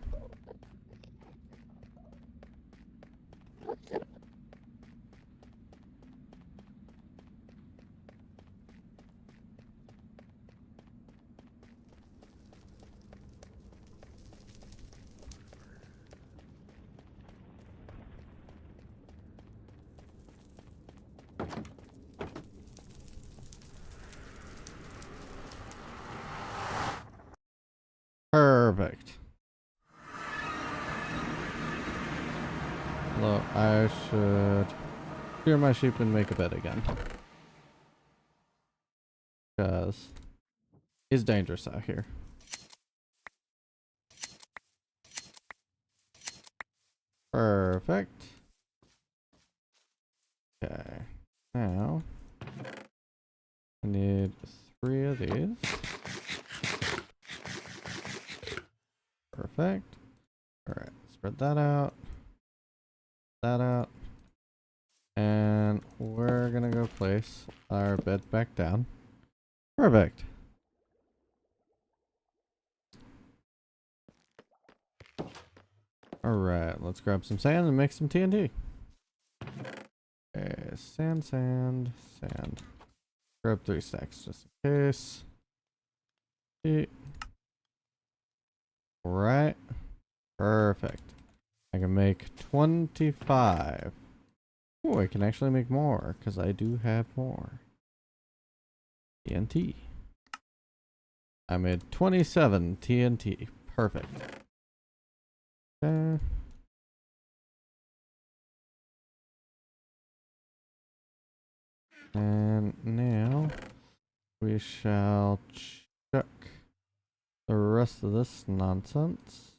Perfect. Well, I should clear my sheep and make a bed again. Because it's dangerous out here. Perfect. Okay. Now, I need 3 of these. Perfect. Alright, spread that out. That out. And we're gonna go place our bed back down. Perfect. Alright, let's grab some sand and make some TNT. Okay, sand, sand, sand. Grab 3 stacks just in case. Right. Perfect. I can make 25. Oh, I can actually make more because I do have more TNT. I made 27 TNT. Perfect. Okay. And now we shall chuck the rest of this nonsense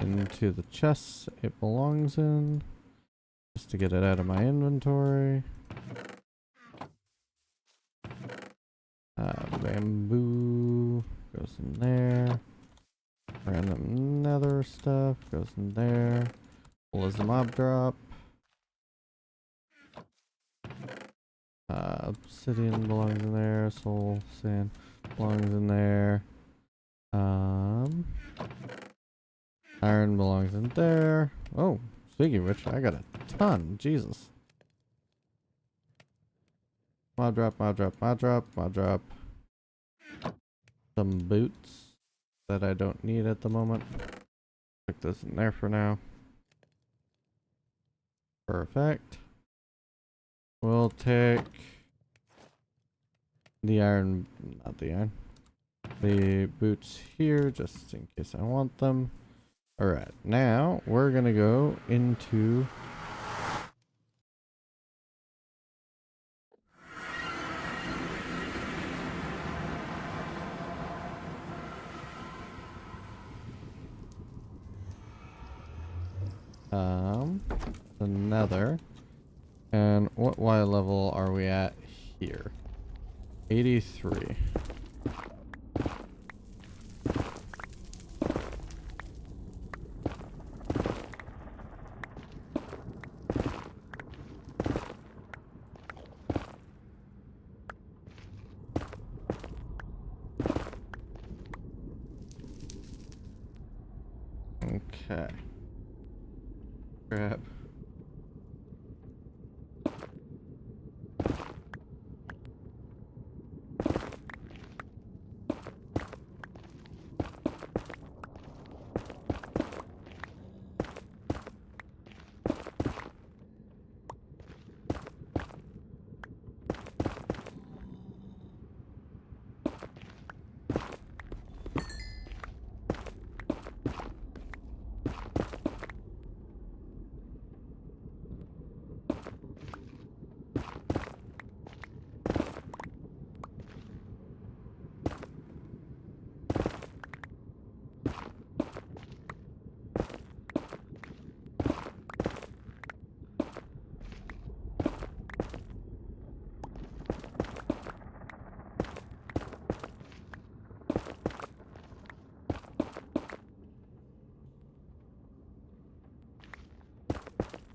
into the chest it belongs in, just to get it out of my inventory. Bamboo goes in there. Random nether stuff goes in there. Full as the mob drop. Obsidian belongs in there. Soul sand belongs in there. Iron belongs in there. Oh, speaking of which, I got a ton. Jesus. Mod drop, mod drop, mod drop, mod drop. Some boots that I don't need at the moment. Put this in there for now. Perfect. We'll take the iron, not the iron, the boots here just in case I want them. Alright, now we're gonna go into the nether. And what Y level are we at here? 83. Okay. Crap.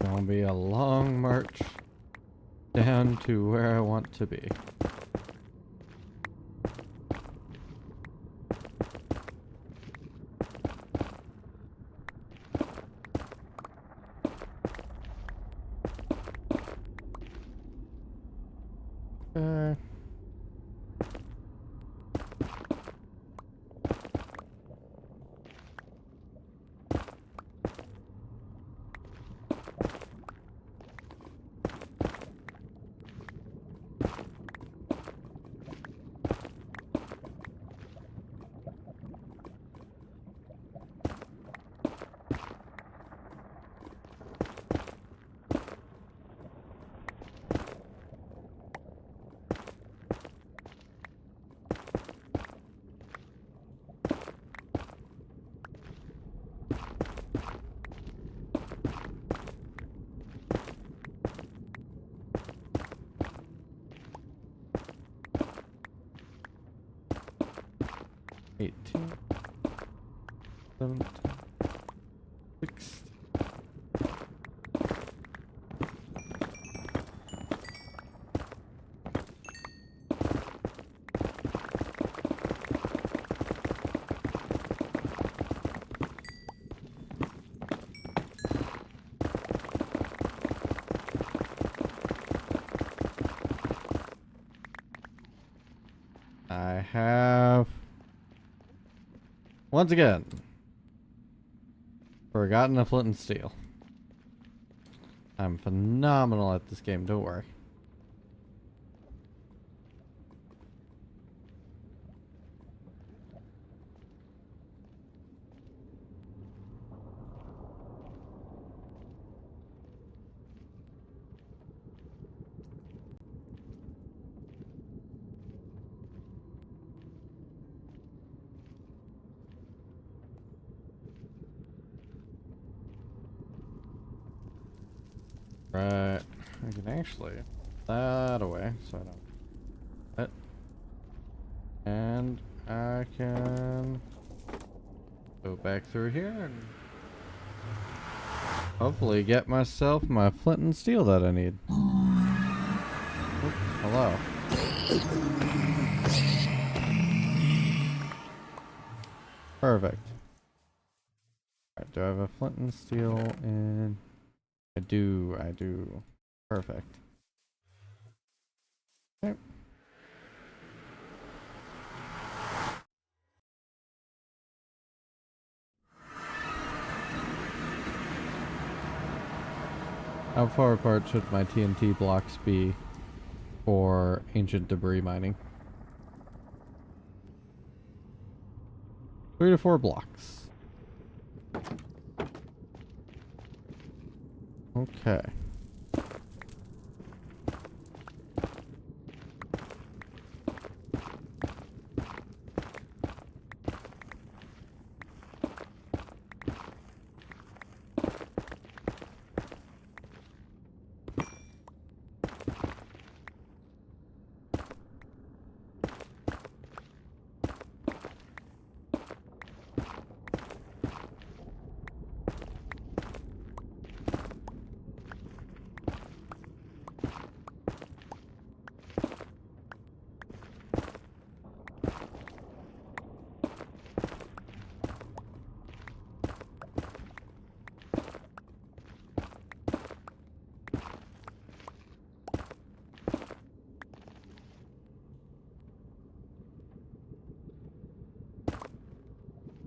It'll be a long march down to where I want to be. Eighteen, 17, 16. I have once again forgotten a flint and steel. I'm phenomenal at this game, don't worry. Right, I can actually put that away so I don't. And I can go back through here and hopefully get myself my flint and steel that I need. Oops, hello. Perfect. Alright, do I have a flint and steel in? I do. Perfect. Okay. How far apart should my TNT blocks be for ancient debris mining? 3 to 4 blocks. Okay.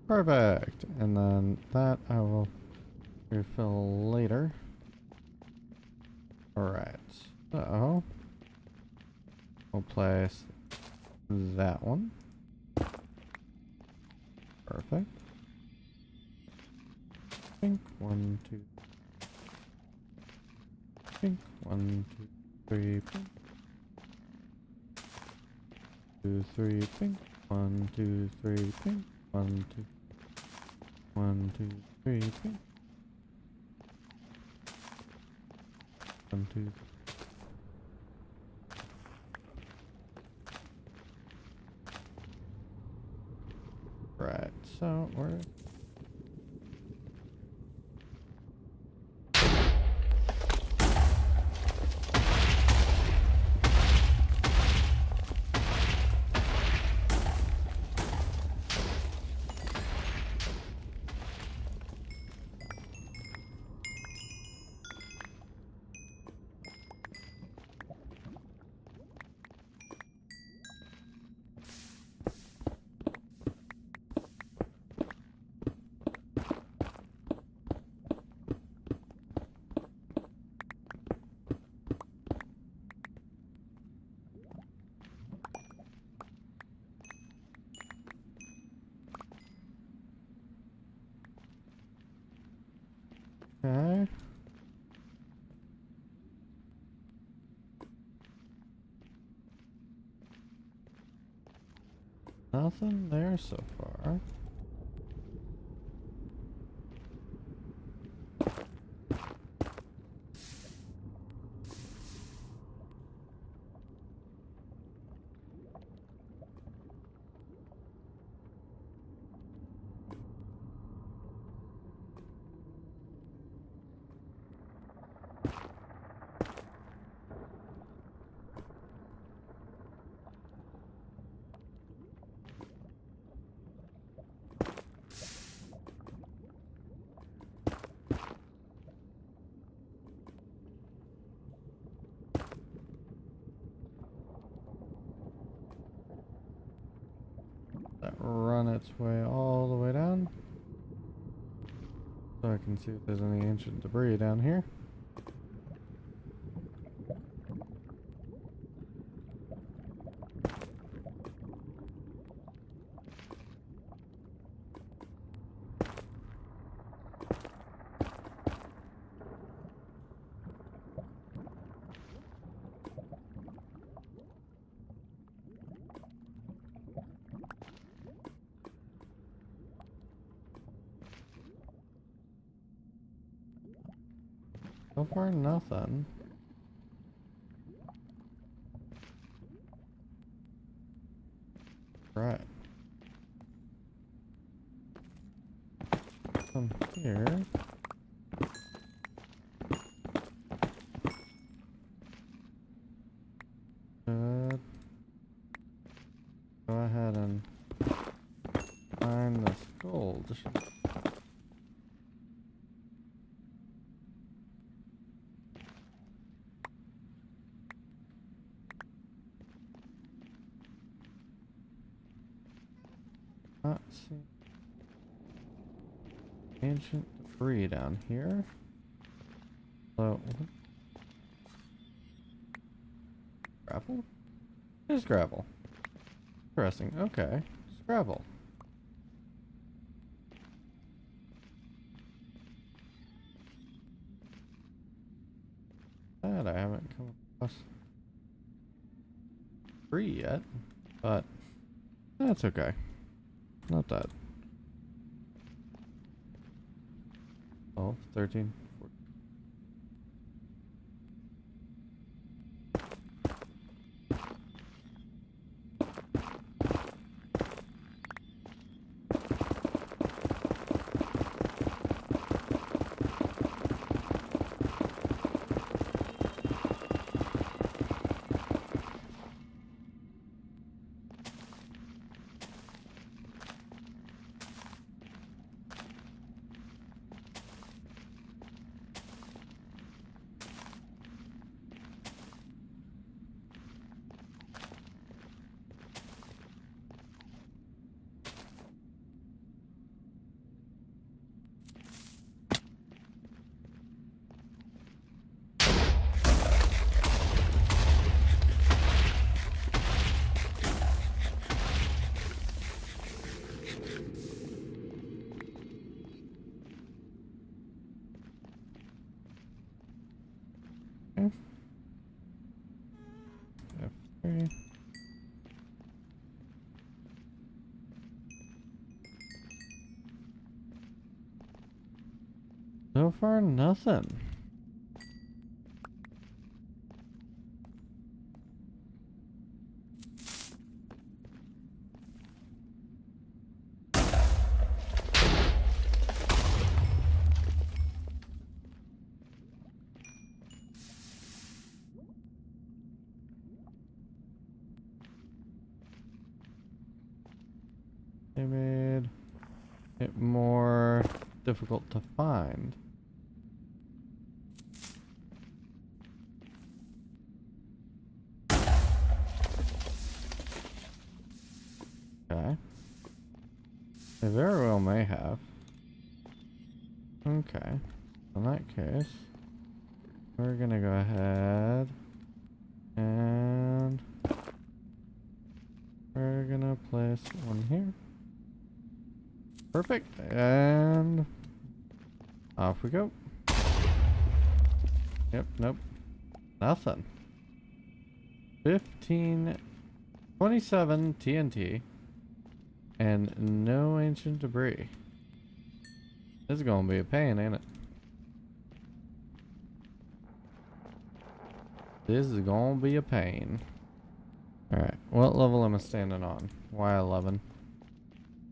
Perfect. And then that I will refill later. Alright. So we'll place that one. Perfect. Pink. 1, 2. Pink. 1, 2, 3. Pink. 2, 3. Pink. 1, 2, 3. Pink. 1, 2. 1, 2, 3. Pink. 1, 2. Right. So we're okay. Nothing there so far. That run its way all the way down. So I can see if there's any ancient debris down here. So far, nothing. Right. From here. Should go ahead and find this gold. Not see ancient debris down here. So gravel? It is gravel. Interesting. Okay. It's gravel. that I haven't come across 3 yet, but that's okay. Not that. 12, 13, 14. F3. So far, nothing. They made it more difficult to find. Okay. They very well may have. Okay. In that case, we're gonna go ahead and we're gonna place one here. Perfect. And off we go. Yep, nope. Nothing. 27 TNT and no ancient debris. This is gonna be a pain, ain't it? This is gonna be a pain. Alright, what level am I standing on? Y11.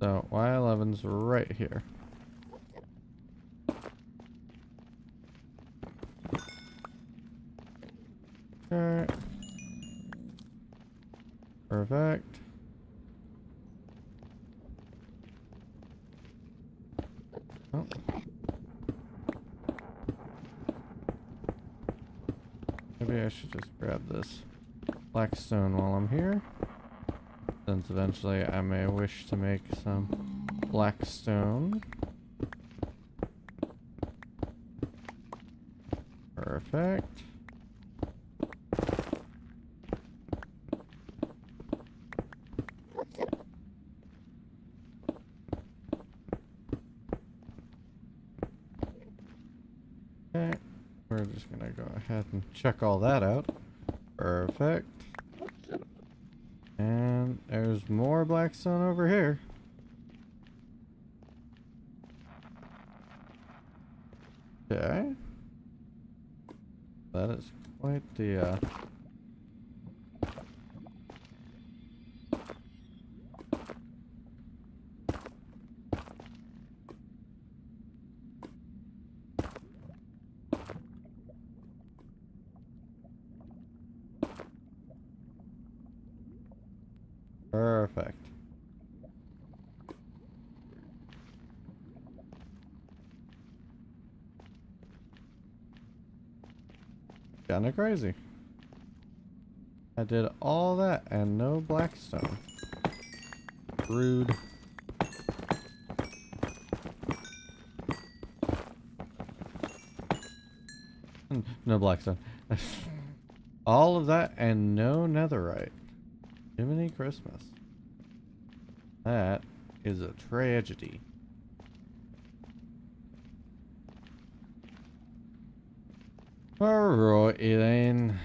So, Y11's right here. Alright. Perfect. Oh. Maybe I should just grab this black stone while I'm here, since eventually I may wish to make some black stone. Perfect. Okay, we're just gonna go ahead and check all that out. Perfect. And there's more blackstone over here. Okay. That is quite the perfect. Kinda crazy. I did all that and no blackstone. Rude. No blackstone. All of that and no netherite. Jiminy Christmas. That is a tragedy. Alright, Elaine.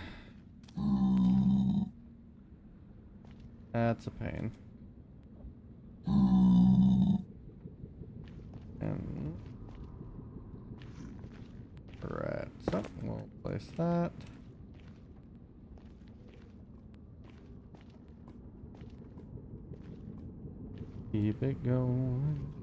That's a pain. And right, so we'll place that. Keep it going.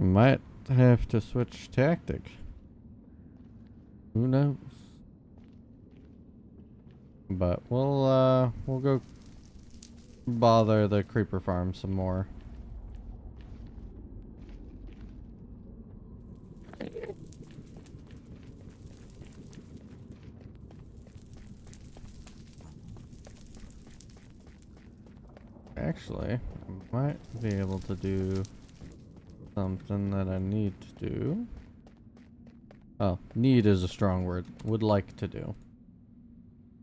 Might have to switch tactic. Who knows? But we'll go bother the creeper farm some more. Actually, I might be able to do something that I need to do. Oh, need is a strong word. Would like to do.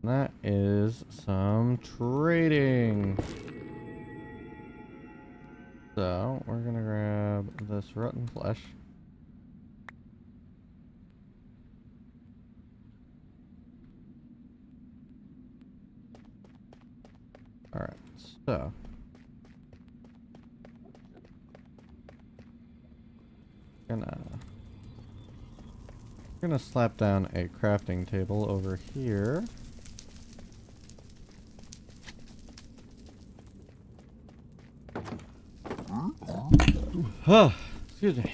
And that is some trading. So, we're gonna grab this rotten flesh. Alright, so. Gonna slap down a crafting table over here. Huh, excuse me.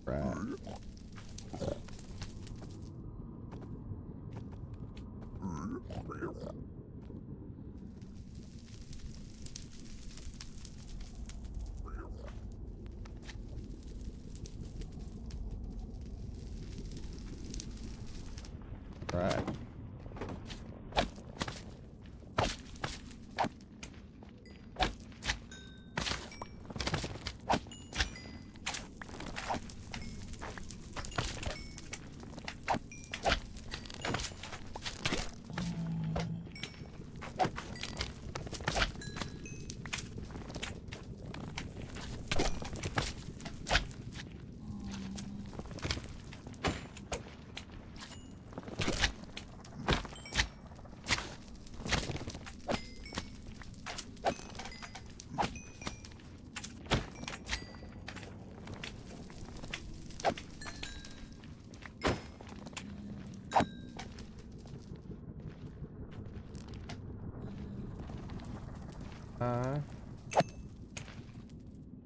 Right. Right.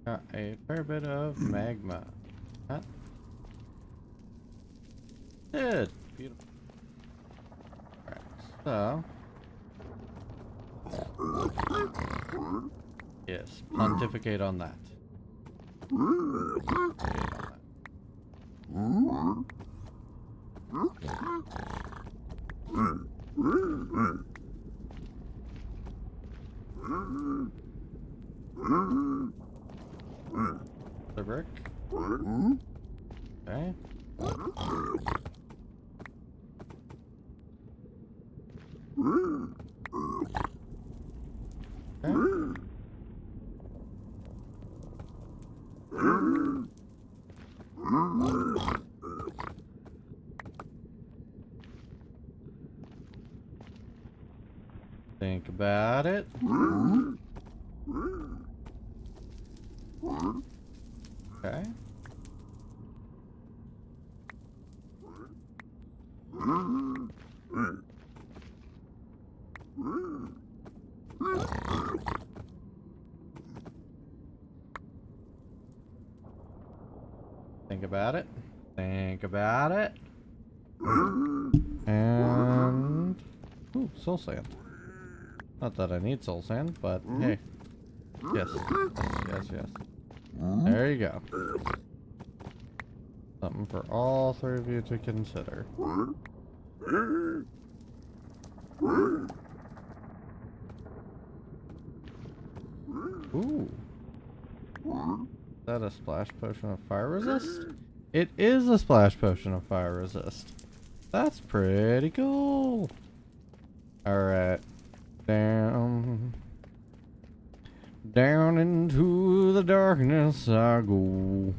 Got a fair bit of magma. That did. Beautiful. Alright, so. Yes, pontificate on that. The brick. Okay. Think about it. Okay. Think about it. Think about it. And ooh, soul sand. Not that I need soul sand, but hey. Yes. Yes, yes. There you go. Something for all three of you to consider. Ooh. Is that a splash potion of fire resist? It is a splash potion of fire resist. That's pretty cool. Alright. Down. Down into the darkness I go.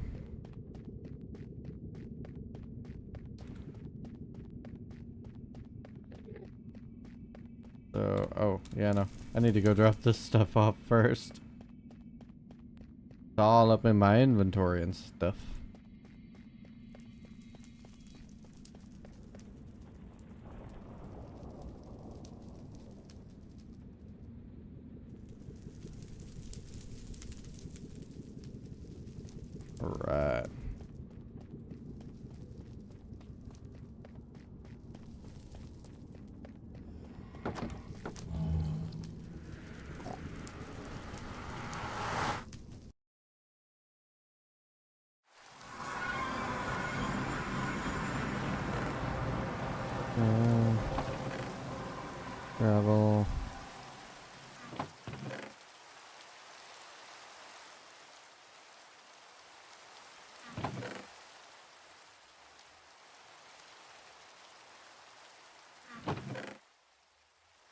So, oh, yeah, no. I need to go drop this stuff off first. It's all up in my inventory and stuff. Alright. Travel.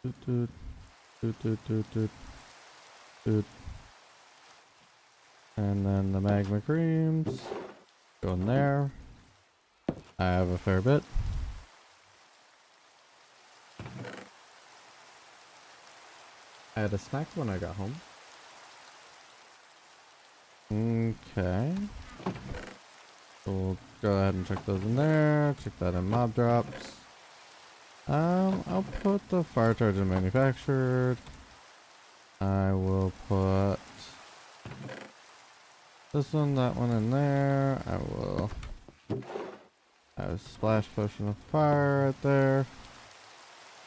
Doot, doot, doot, doot, doot, doot, doot. And then the magma creams go in there. I have a fair bit. I had a snack when I got home. Okay. So we'll go ahead and check those in there. Check that in mob drops. I'll put the fire charge in manufactured. I will put this one, that one in there. I will have a splash potion of fire right there.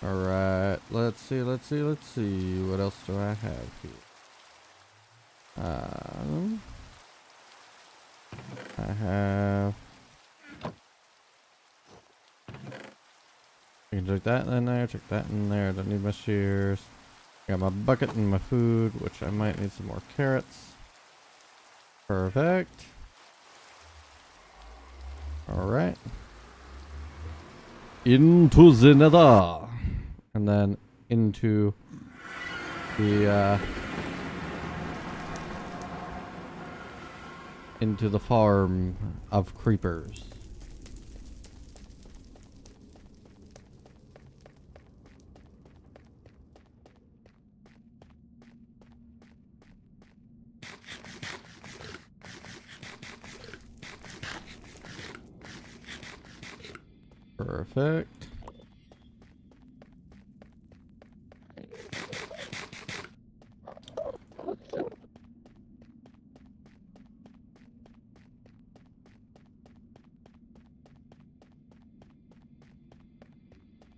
Alright, let's see. What else do I have here? I have... I can check that in there, check that in there. Don't need my shears. Got my bucket and my food, which I might need some more carrots. Perfect. Alright. Into the nether. And then into the farm of creepers. Perfect.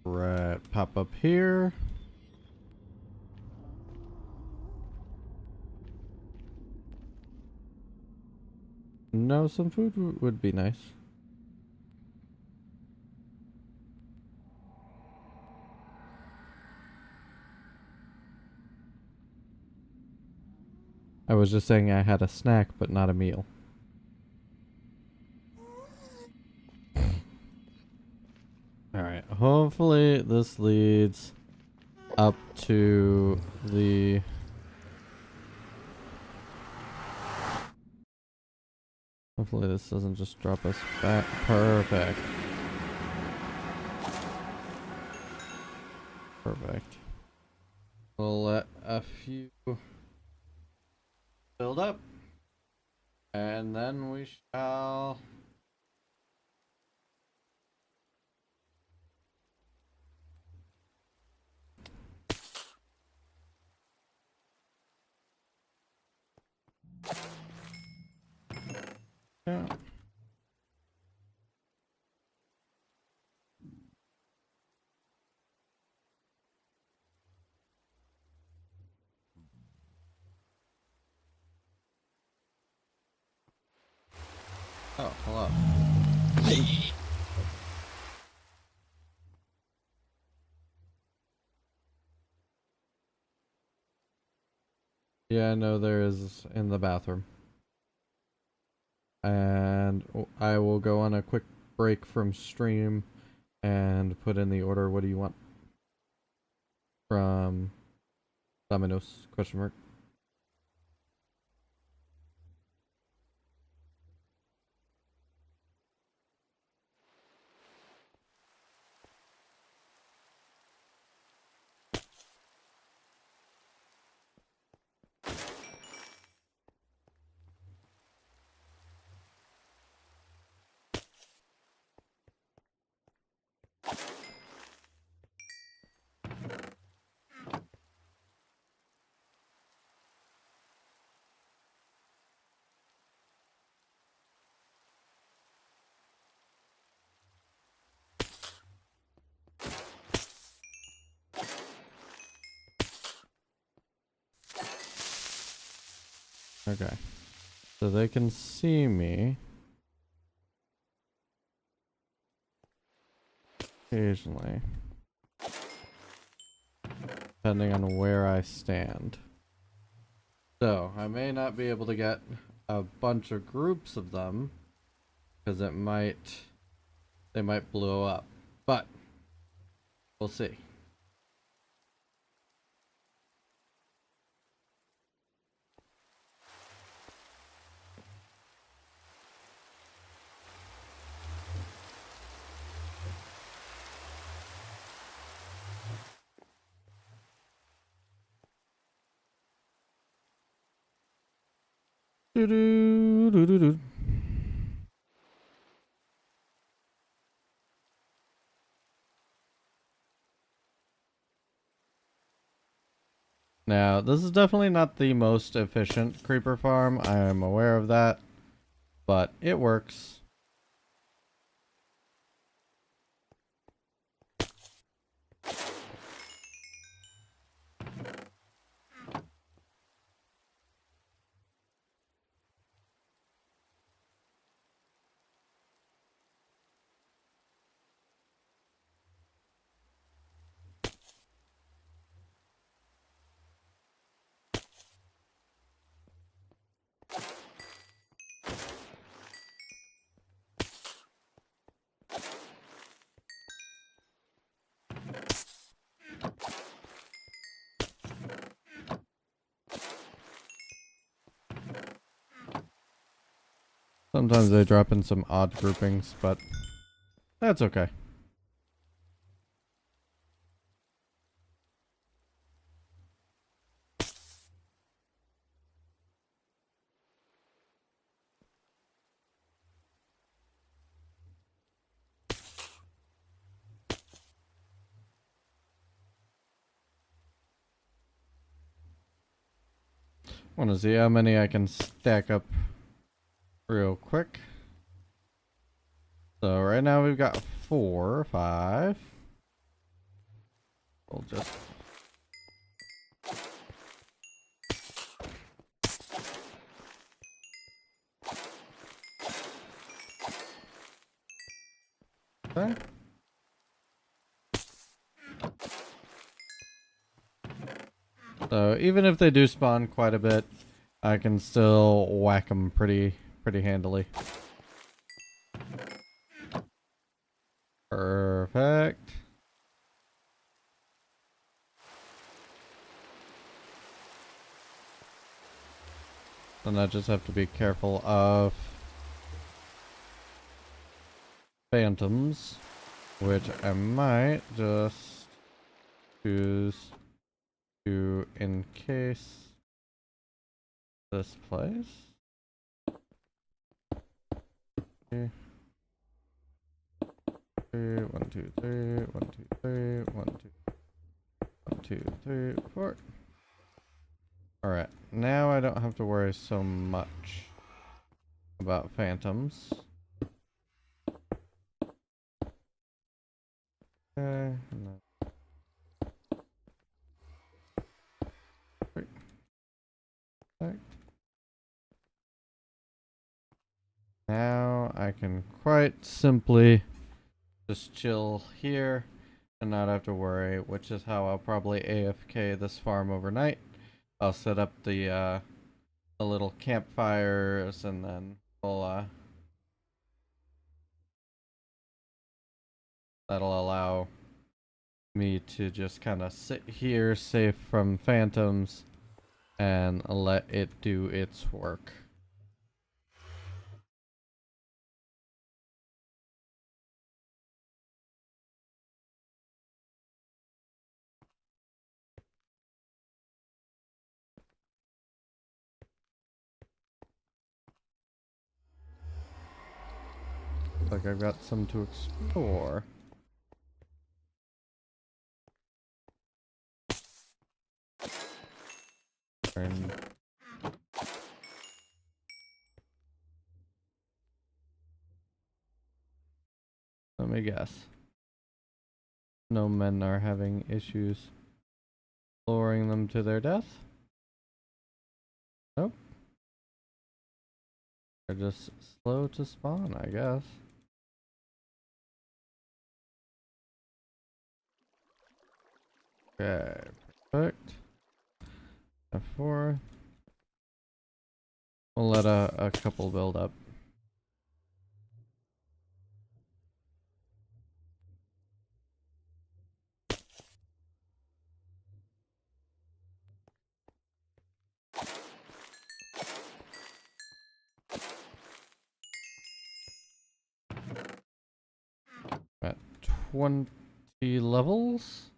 Right, pop up here. No, some food would be nice. I was just saying I had a snack, but not a meal. Alright, hopefully this leads up to the... Hopefully this doesn't just drop us back. Perfect. Perfect. We'll let a few build up, and then we shall... Yeah. Oh, hello. Yeah, I know there is in the bathroom. And I will go on a quick break from stream and put in the order. What do you want? from Domino's question mark. Okay. So they can see me occasionally, depending on where I stand. So I may not be able to get a bunch of groups of them because they might blow up, but we'll see. Doo -doo, doo -doo -doo. Now, this is definitely not the most efficient creeper farm. I am aware of that, but it works. Sometimes they drop in some odd groupings, but that's okay. Want to see how many I can stack up real quick. So right now we've got 4 or 5. We'll just okay. So even if they do spawn quite a bit, I can still whack them pretty handily. Perfect. Then I just have to be careful of phantoms, which I might just choose to encase this place. Okay. 1, 2, 3, 1, 2, 3, 1, 2, 1, 2, 3, 4. Alright, now I don't have to worry so much about phantoms. Okay, no. Perfect. Now I can quite simply just chill here and not have to worry, which is how I'll probably AFK this farm overnight. I'll set up the little campfires and then we'll that'll allow me to just kind of sit here safe from phantoms and let it do its work. Like I've got some to explore. And let me guess. No men are having issues lowering them to their death? Nope. They're just slow to spawn, I guess. Okay, perfect. F4. We'll let a couple build up. At 20 levels.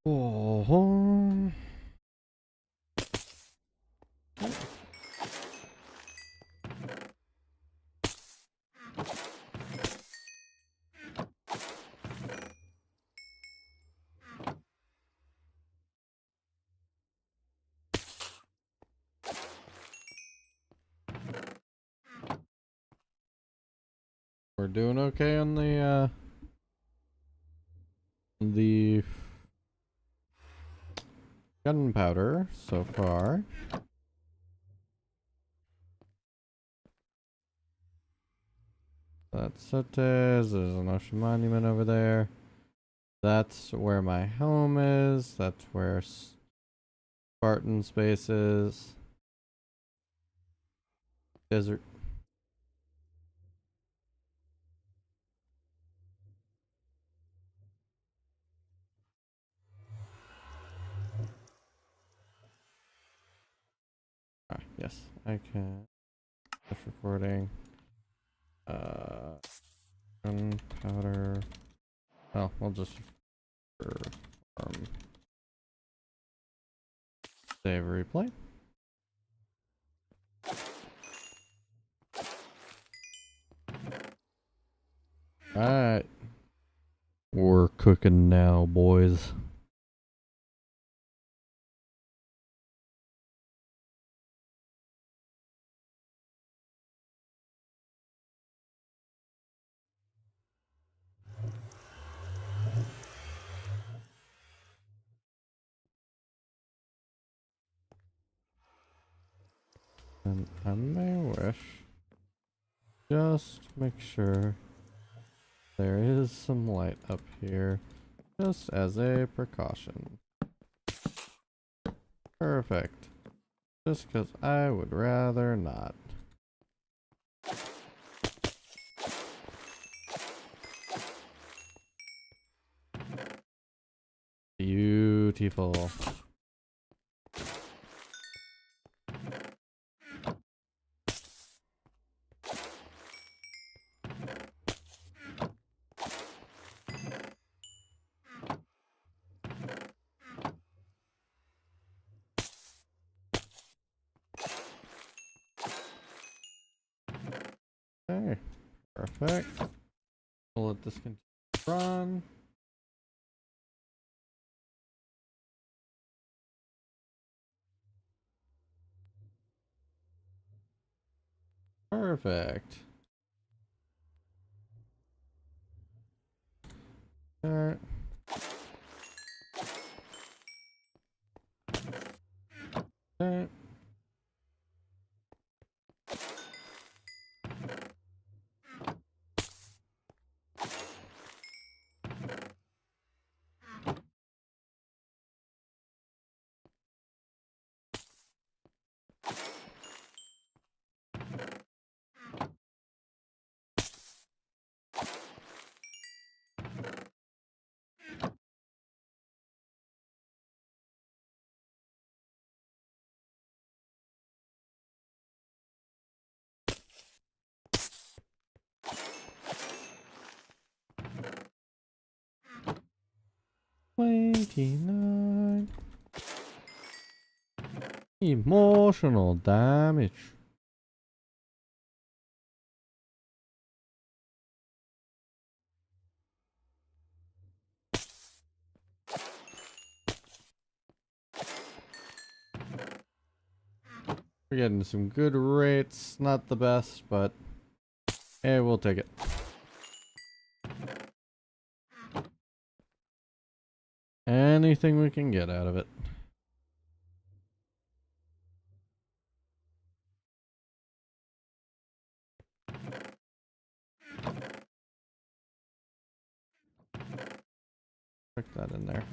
Oh. We're doing okay on the gunpowder so far. That's Sotes. There's an ocean monument over there. That's where my home is. That's where Spartan space is. Desert. Ah, yes, I can. Just recording. Gunpowder. Oh, we'll just save replay. Alright. We're cooking now, boys. And I may wish, just make sure there is some light up here, just as a precaution. Perfect. Just because I would rather not. beautiful. Okay, perfect. We'll let this continue to run. Perfect. Alright. Alright. $29 emotional damage. We're getting some good rates. Not the best, but hey, we'll take it. Anything we can get out of it. Put that in there.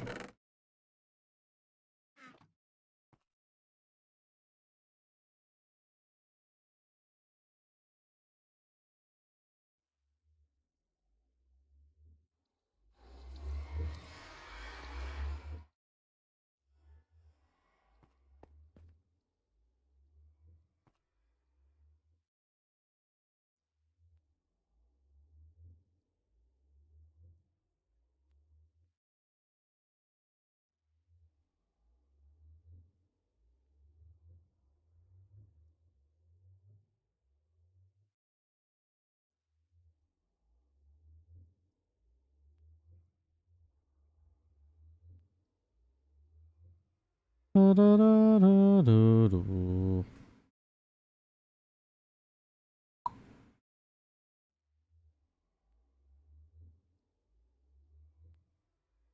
Da, da, da, da, da, da.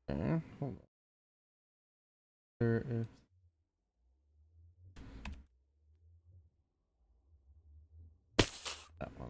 Okay, hold on. There is that one.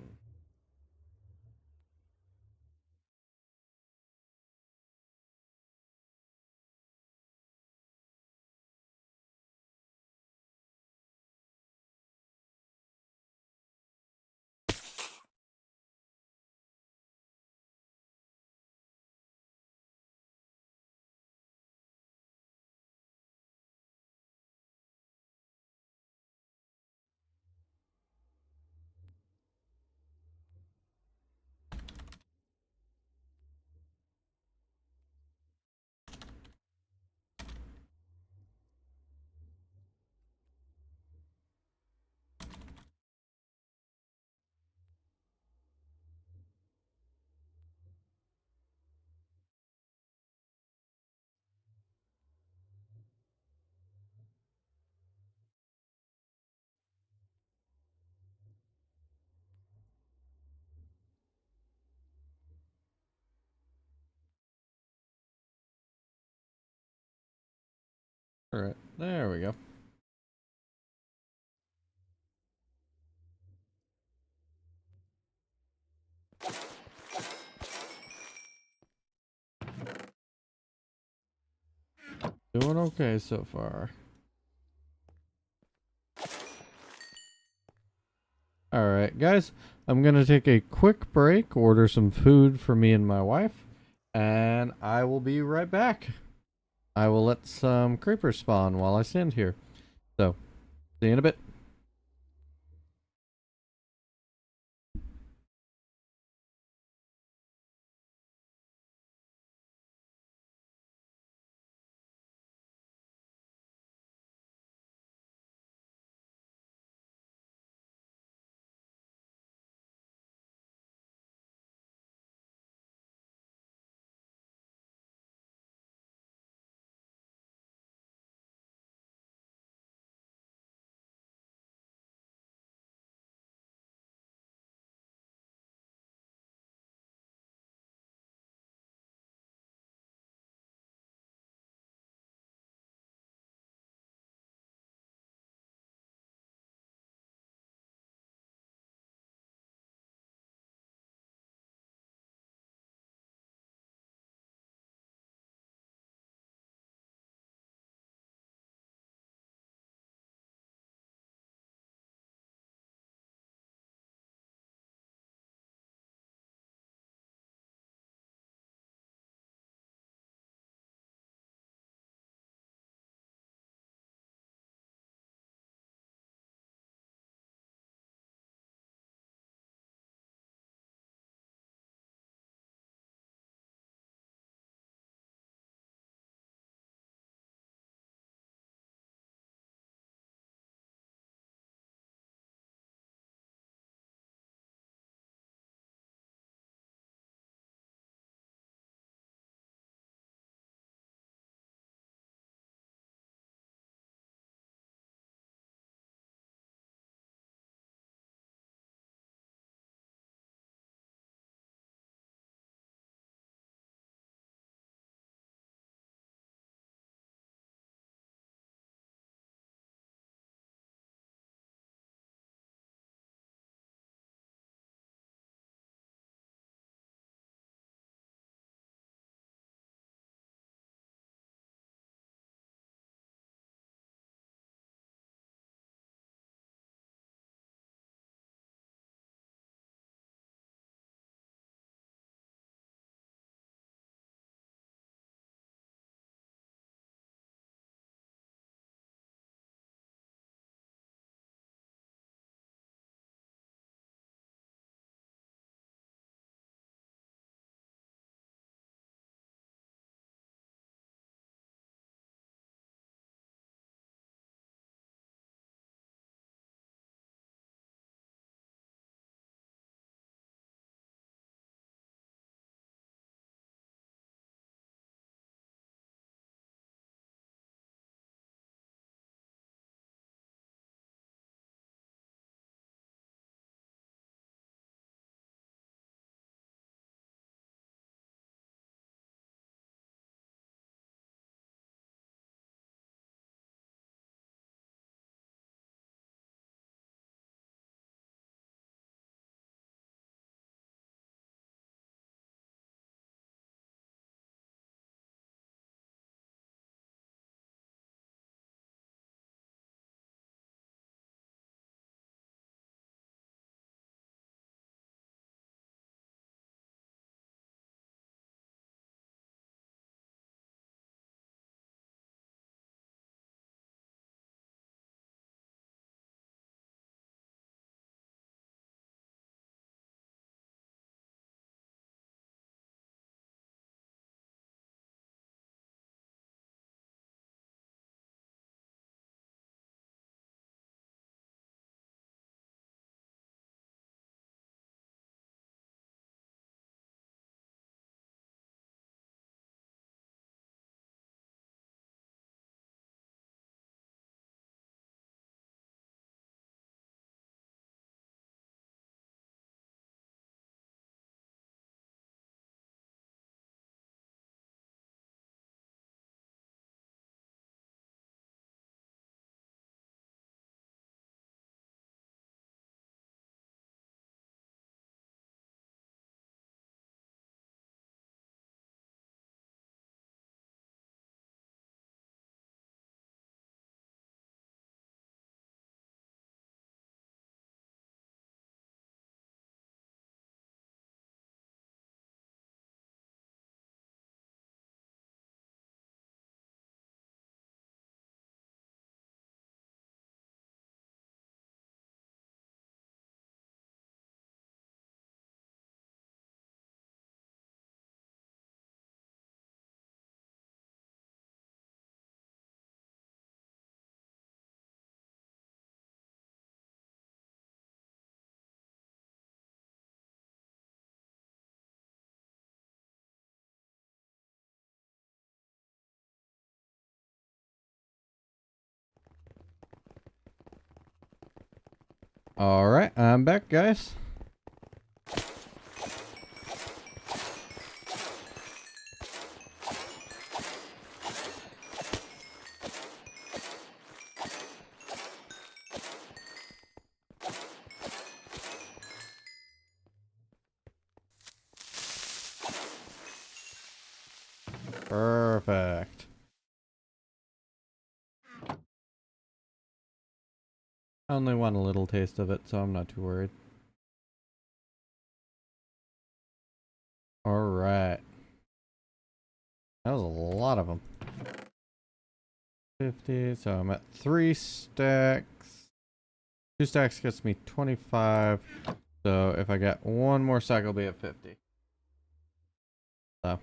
All right, there we go. Doing okay so far. Alright, guys, I'm gonna take a quick break, order some food for me and my wife, and I will be right back. I will let some creepers spawn while I stand here. So, see you in a bit. Alright, I'm back, guys. Perfect. I only want a little taste of it, so I'm not too worried. Alright. That was a lot of them. 50, so I'm at 3 stacks. 2 stacks gets me 25. So if I get one more stack, I'll be at 50. So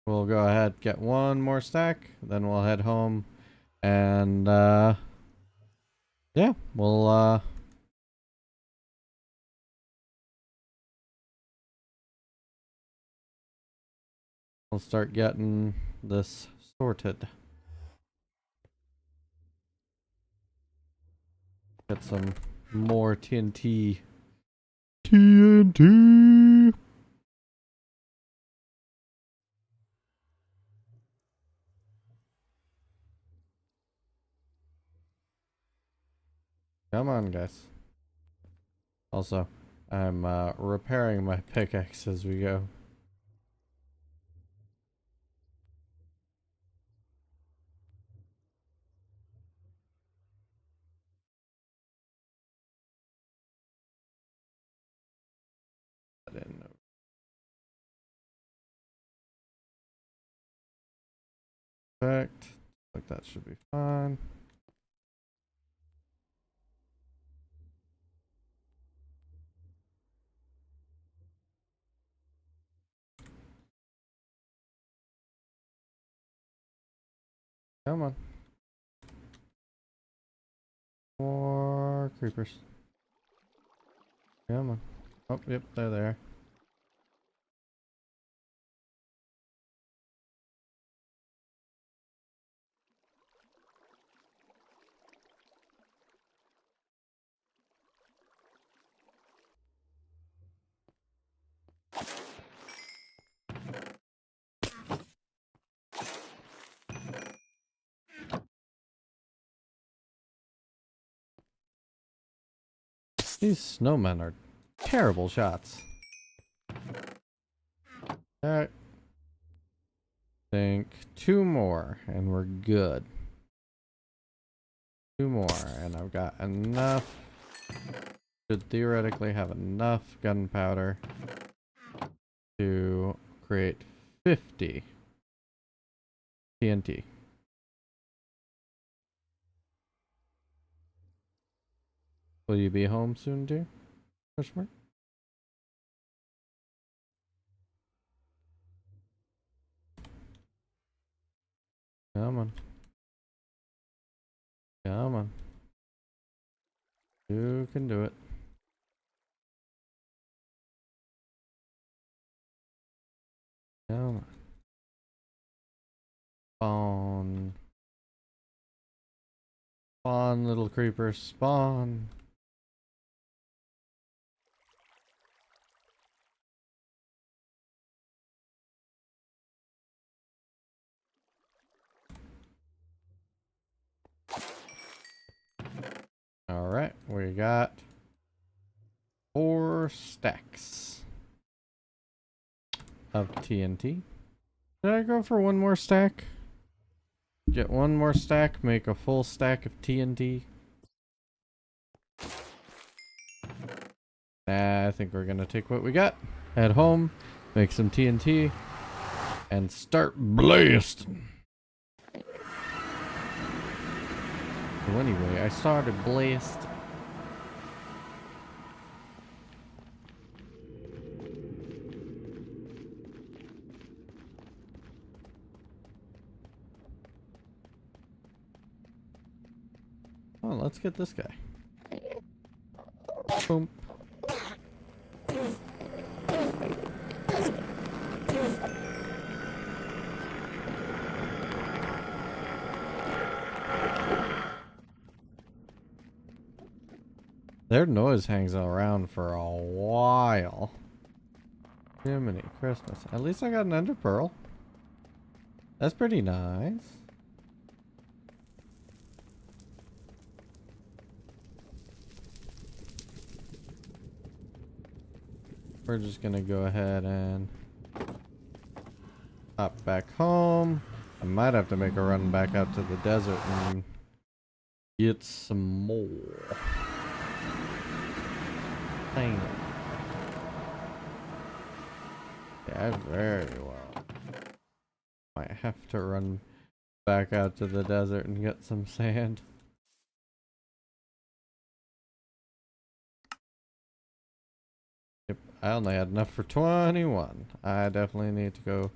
we'll go ahead, get one more stack, then we'll head home, and yeah, we'll start getting this sorted. Get some more TNT. TNT! Come on, guys. Also, I'm repairing my pickaxe as we go. I didn't know. Perfect. Like that should be fine. Come on. More creepers. Come on. Oh, yep, they're there. These snowmen are terrible shots. Alright. Think 2 more and we're good. 2 more and I've got enough. Should theoretically have enough gunpowder to create 50 TNT. Will you be home soon, dear? Question mark? Come on. Come on. You can do it. Come on. Spawn. Spawn, little creeper, spawn. Alright, we got 4 stacks of TNT. Did I go for 1 more stack? Get 1 more stack, make a full stack of TNT. Nah, I think we're gonna take what we got, head home, make some TNT, and start blasting. So anyway, I started blast. Oh, let's get this guy. Boom. Their noise hangs around for a while. Jiminy Christmas. At least I got an ender pearl. That's pretty nice. We're just gonna go ahead and hop back home. I might have to make a run back out to the desert and get some more. Dang. Yeah, very well. Might have to run back out to the desert and get some sand. Yep, I only had enough for 21. I definitely need to go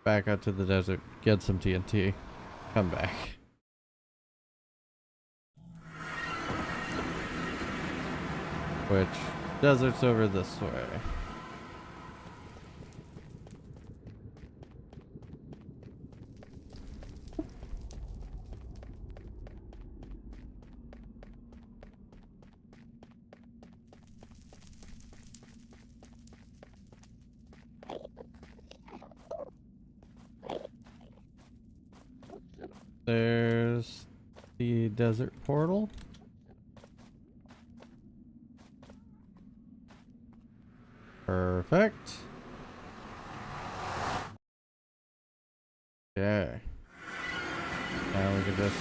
back out to the desert, get some TNT, come back. Which, desert's over this way. There's the desert portal. Perfect. Okay. Now we can just...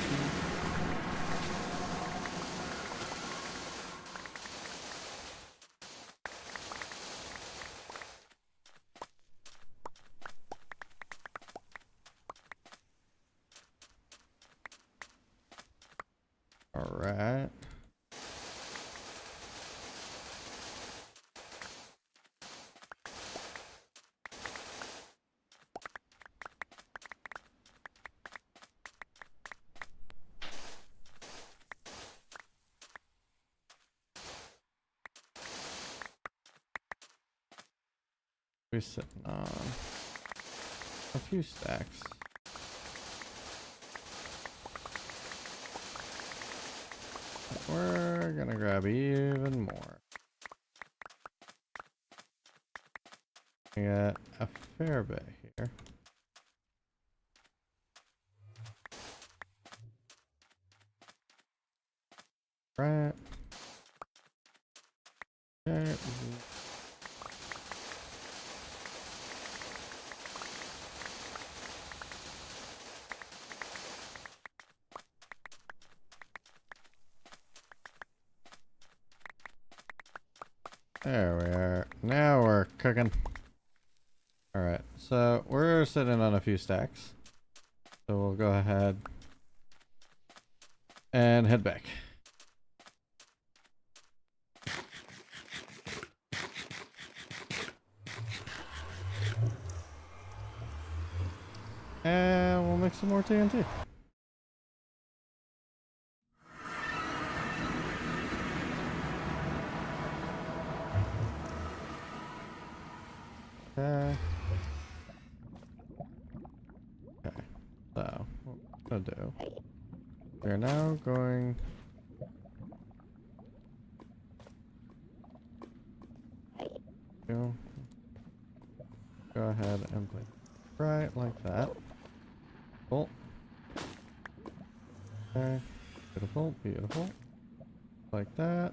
Alright. We're sitting on a few stacks. We're gonna grab even more. We got a fair bit here. Right. Okay. There we are. Now we're cooking. Alright, so we're sitting on a few stacks. So we'll go ahead and head back. And we'll make some more TNT. Okay. Okay. So, what we're gonna do. We're now going to go ahead and place right like that. Cool. Okay. Beautiful, beautiful. Like that.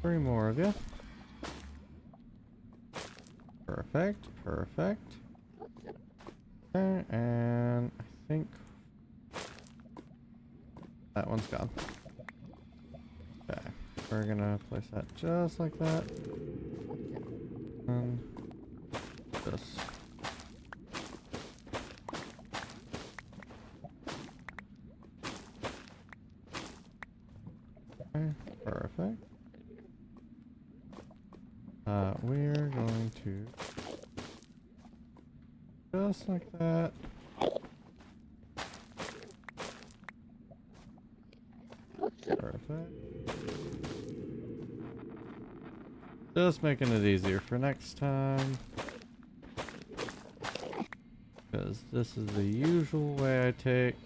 Three more of you. Perfect, perfect. Okay, and I think that one's gone. Okay, we're gonna place that just like that. And just okay, perfect. We're going to just like that. Perfect. Just making it easier for next time. Because this is the usual way I take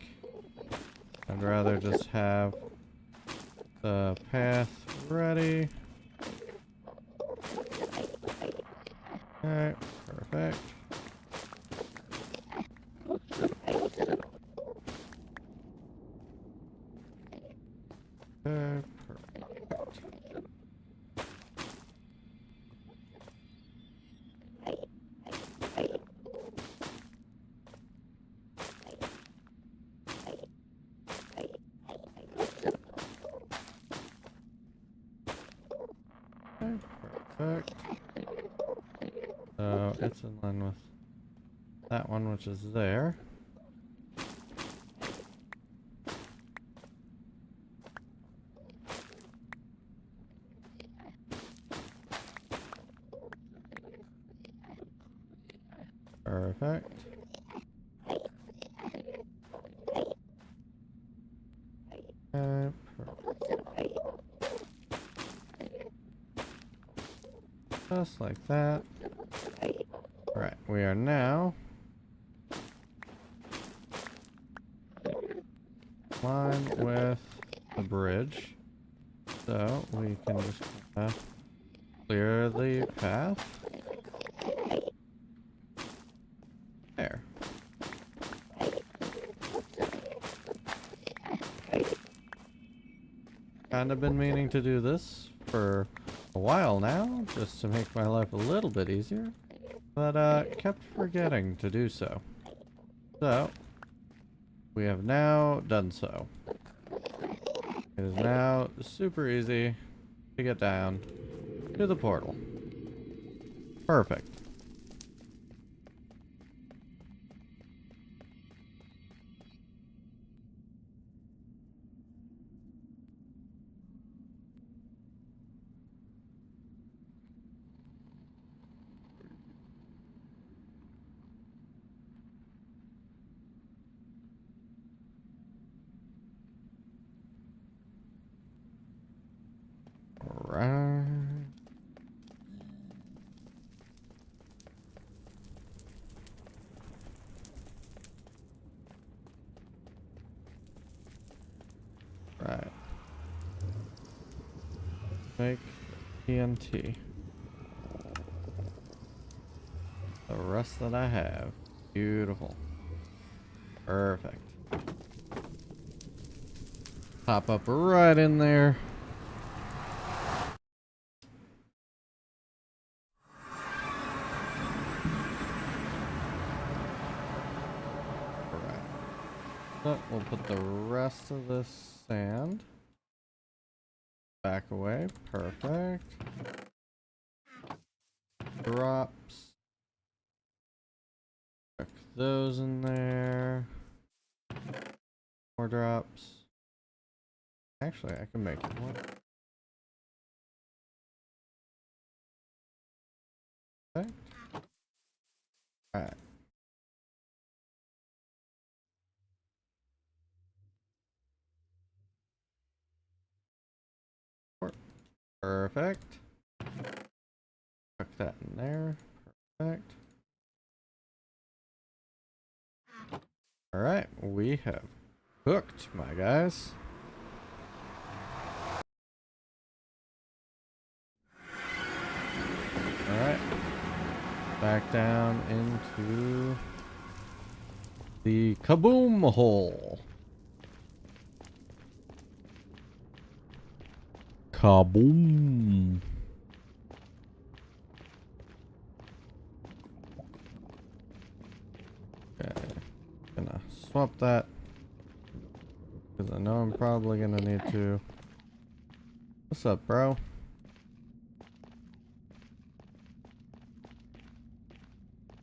I'd rather just have the path ready. Alright, perfect. Okay, perfect. Okay, perfect. So it's in line with that one, which is there. Perfect. Okay, perfect. Just like that. Right, we are now line with the bridge, so we can just clear the path. There. Kind of been meaning to do this for a while now, just to make my life a little bit easier, but kept forgetting to do so. So, we have now done so. It is now super easy to get down to the portal. Perfect. Alright. Right. Make TNT. The rest that I have. Beautiful. Perfect. Pop up right in there. Alright. So we'll put the rest of this sand back away. Perfect. Drops. Check those in there. More drops. Actually, I can make it more. Okay. Alright. Perfect. Tuck that in there. Perfect. Alright, we have cooked, my guys. Alright. Back down into the kaboom hole. Kaboom. Okay. Gonna swap that. Because I know I'm probably gonna need to. What's up, bro?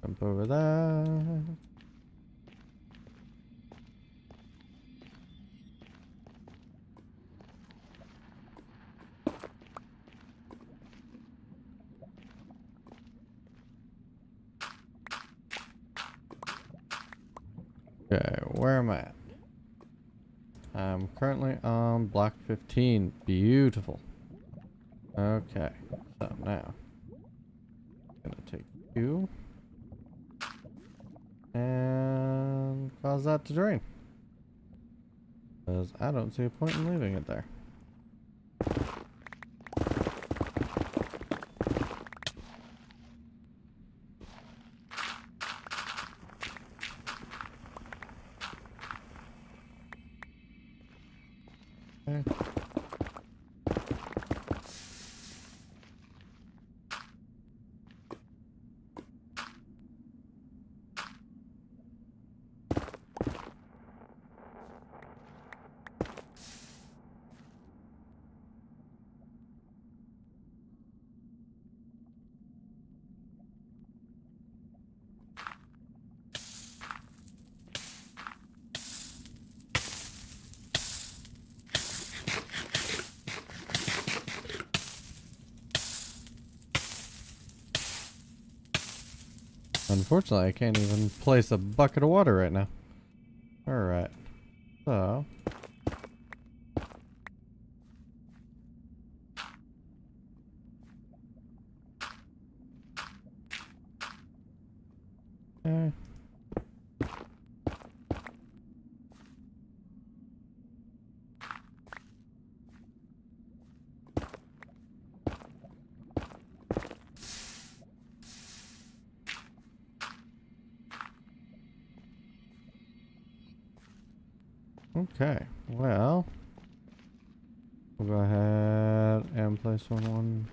Jump over that. Okay, where am I at? I'm currently on block 15. Beautiful. Okay, so now I'm gonna take you and cause that to drain. Because I don't see a point in leaving it there. Okay. Unfortunately, I can't even place a bucket of water right now. Alright. So. Okay. Okay, well, we'll go ahead and place one,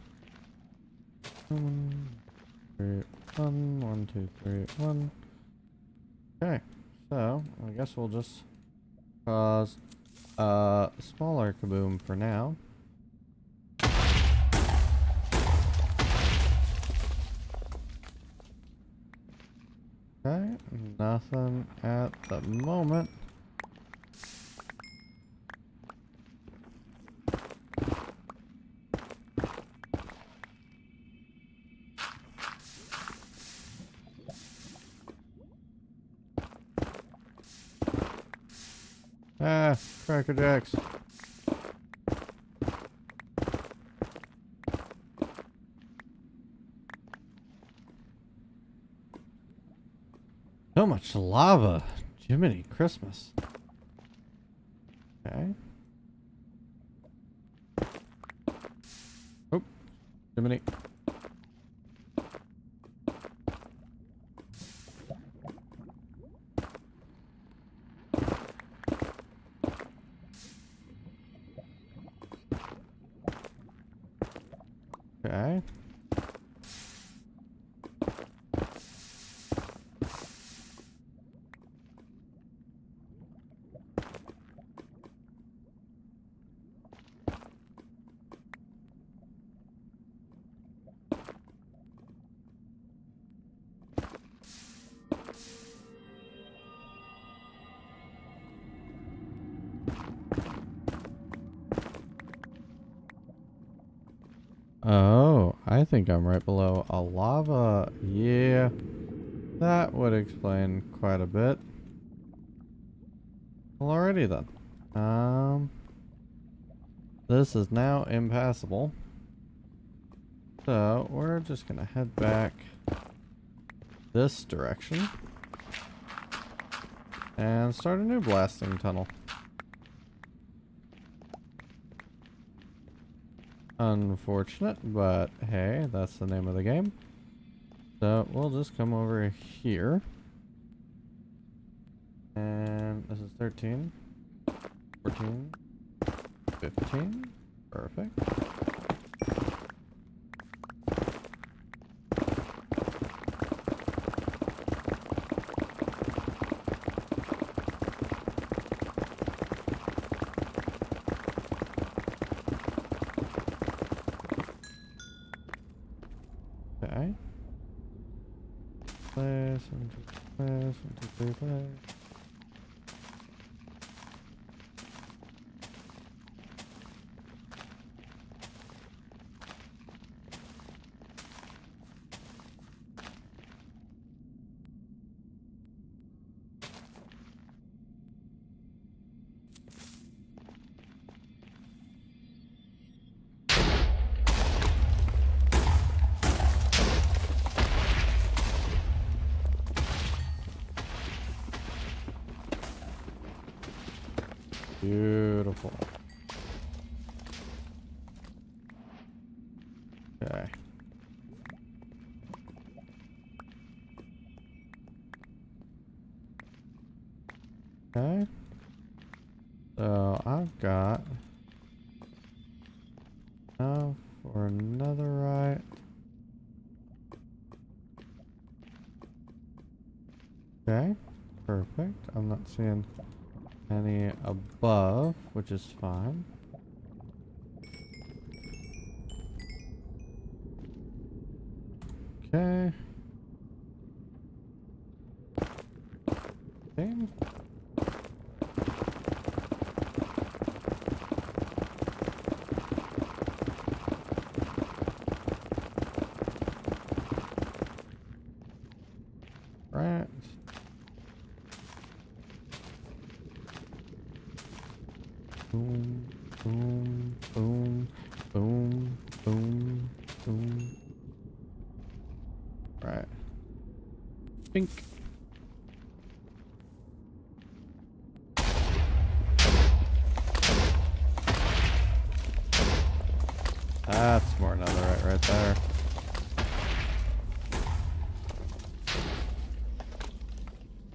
3, 1, 2, 3, 1. Okay, so I guess we'll just cause a smaller kaboom for now. Okay, nothing at the moment. Ah, Cracker Jacks. So much lava. Jiminy Christmas. Okay. Oh, Jiminy. Okay. Oh, I think I'm right below a lava. Yeah, that would explain quite a bit. Well, alrighty then. This is now impassable. So we're just gonna head back this direction and start a new blasting tunnel. Unfortunate, but hey, that's the name of the game. So we'll just come over here. And this is 13, 14, 15. Perfect. Okay. Place, 1, 2, 3, place. Beautiful. Okay. Okay. So I've got enough for another right. Okay. Perfect. I'm not seeing any above, which is fine. Okay. Okay. Right. Boom, boom, boom, boom, boom, boom. Right. Pink. That's more another right there.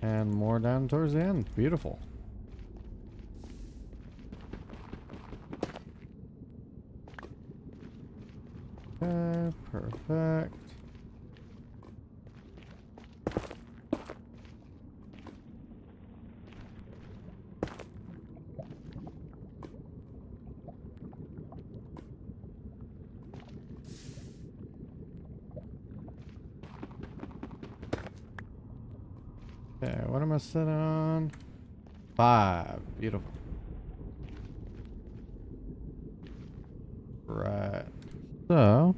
And more down towards the end. Beautiful. Okay, perfect. Okay, what am I sitting on? 5. Beautiful. Right. So,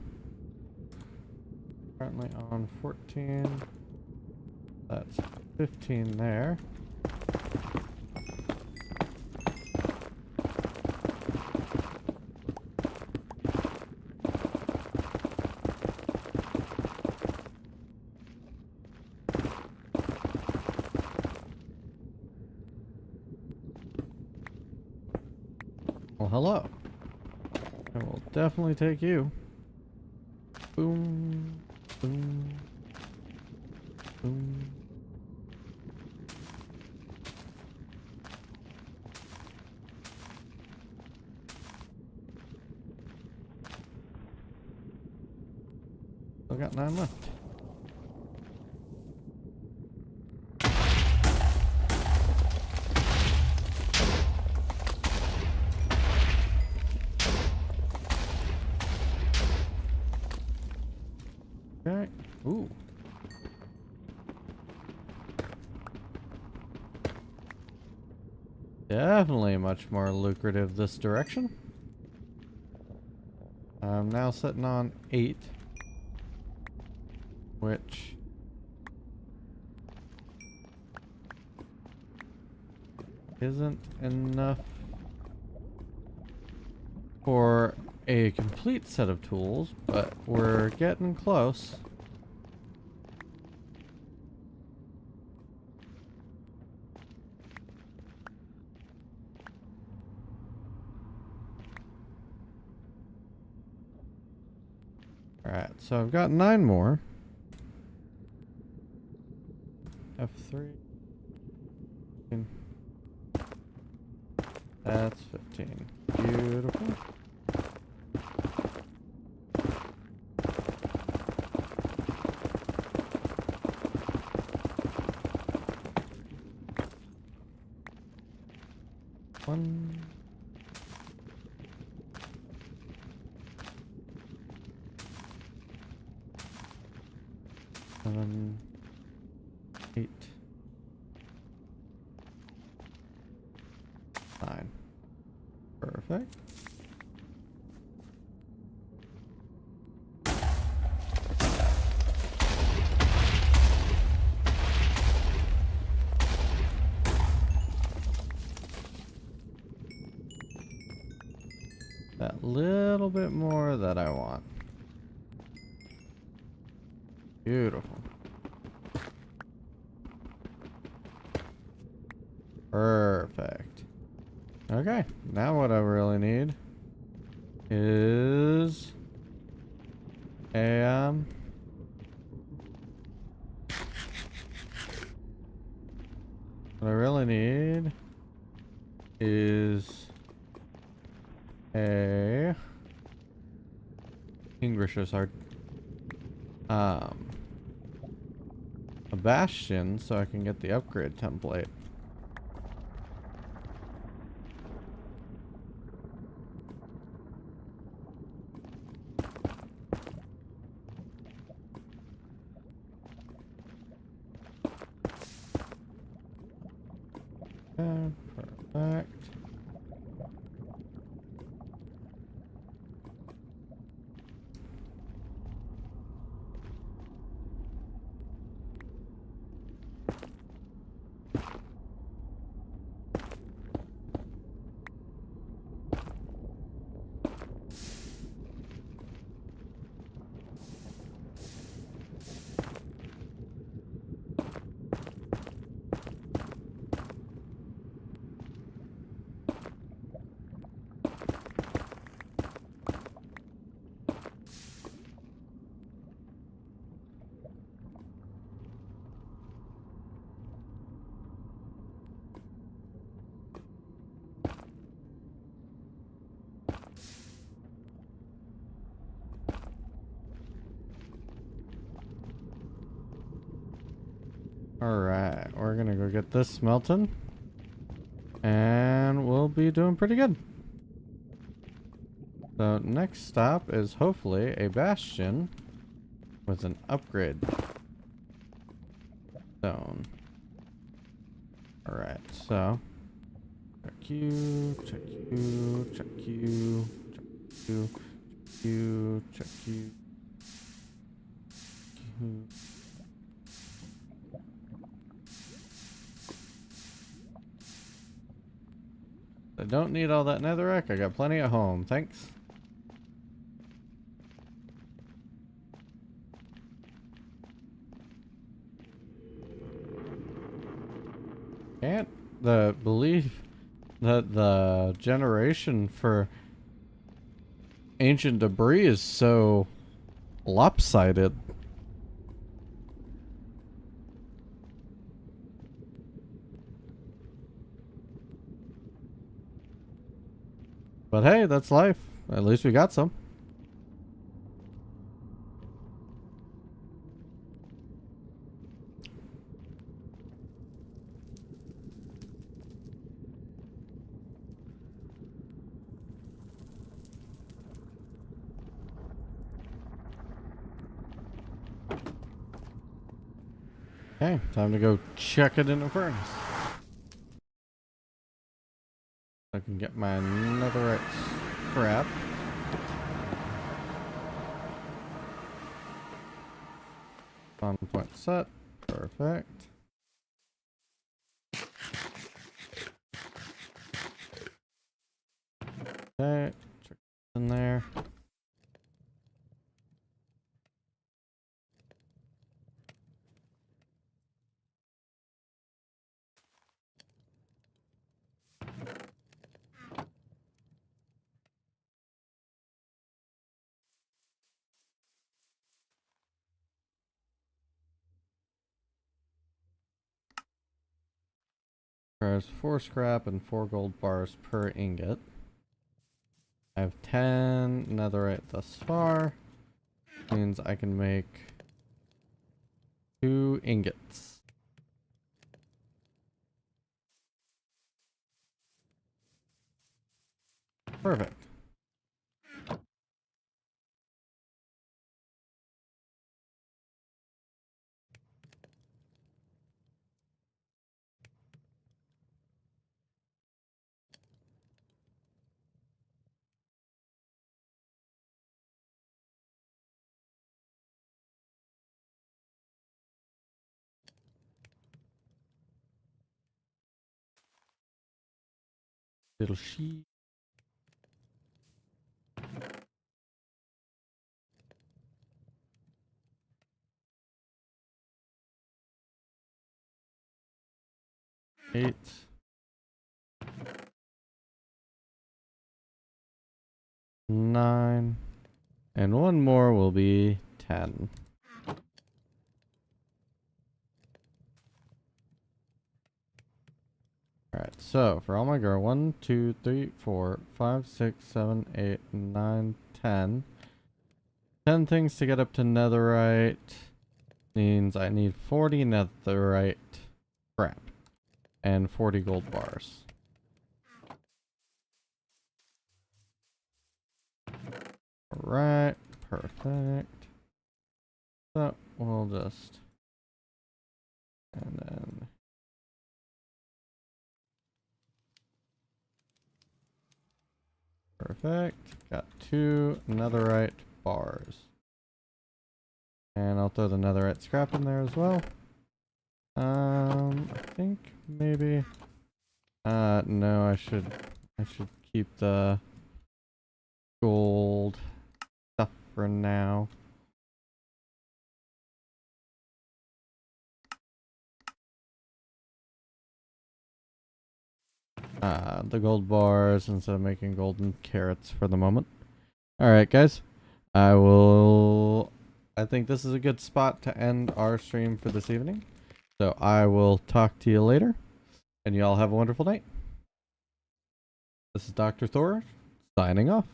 currently on 14. That's 15 there. Well, hello. I will definitely take you. Boom, boom, boom. Still got 9 left. Okay. Ooh. Definitely much more lucrative this direction. I'm now sitting on 8, which isn't enough for a complete set of tools, but we're getting close. Alright, so I've got 9 more. F3. That's 15. Beautiful. One. 7, 8, 9. Perfect. That little bit more that I want. Beautiful. Perfect. All Okay, now what I really need is a what I really need is a Extinguisher sword. A bastion so I can get the upgrade template. Okay, perfect. Alright, we're gonna go get this smelting. And we'll be doing pretty good. So next stop is hopefully a bastion with an upgrade zone. Alright, so check you, check you, check you, check you, check you, check you. I don't need all that netherrack. I got plenty at home. Thanks. Can't believe that the generation for ancient debris is so lopsided. But hey, that's life. At least we got some. Okay, time to go check it in the furnace. I can get my netherite scrap. On point set. Perfect. Okay, check in there. Requires 4 scrap and 4 gold bars per ingot. I have 10 netherite thus far. Means I can make 2 ingots. Perfect. Little sheep. Eight. And one more will be 10. Alright, so for all my girl, 1, 2, 3, 4, 5, 6, 7, 8, 9, 10. 10 things to get up to netherite means I need 40 netherite crap and 40 gold bars. Alright, perfect. So we'll just, and then perfect. Got 2 netherite bars. And I'll throw the netherite scrap in there as well. I think maybe no, I should keep the gold stuff for now. The gold bars instead of making golden carrots for the moment. Alright guys, I think this is a good spot to end our stream for this evening. So I will talk to you later, and y'all have a wonderful night. This is Dr. Thor, signing off.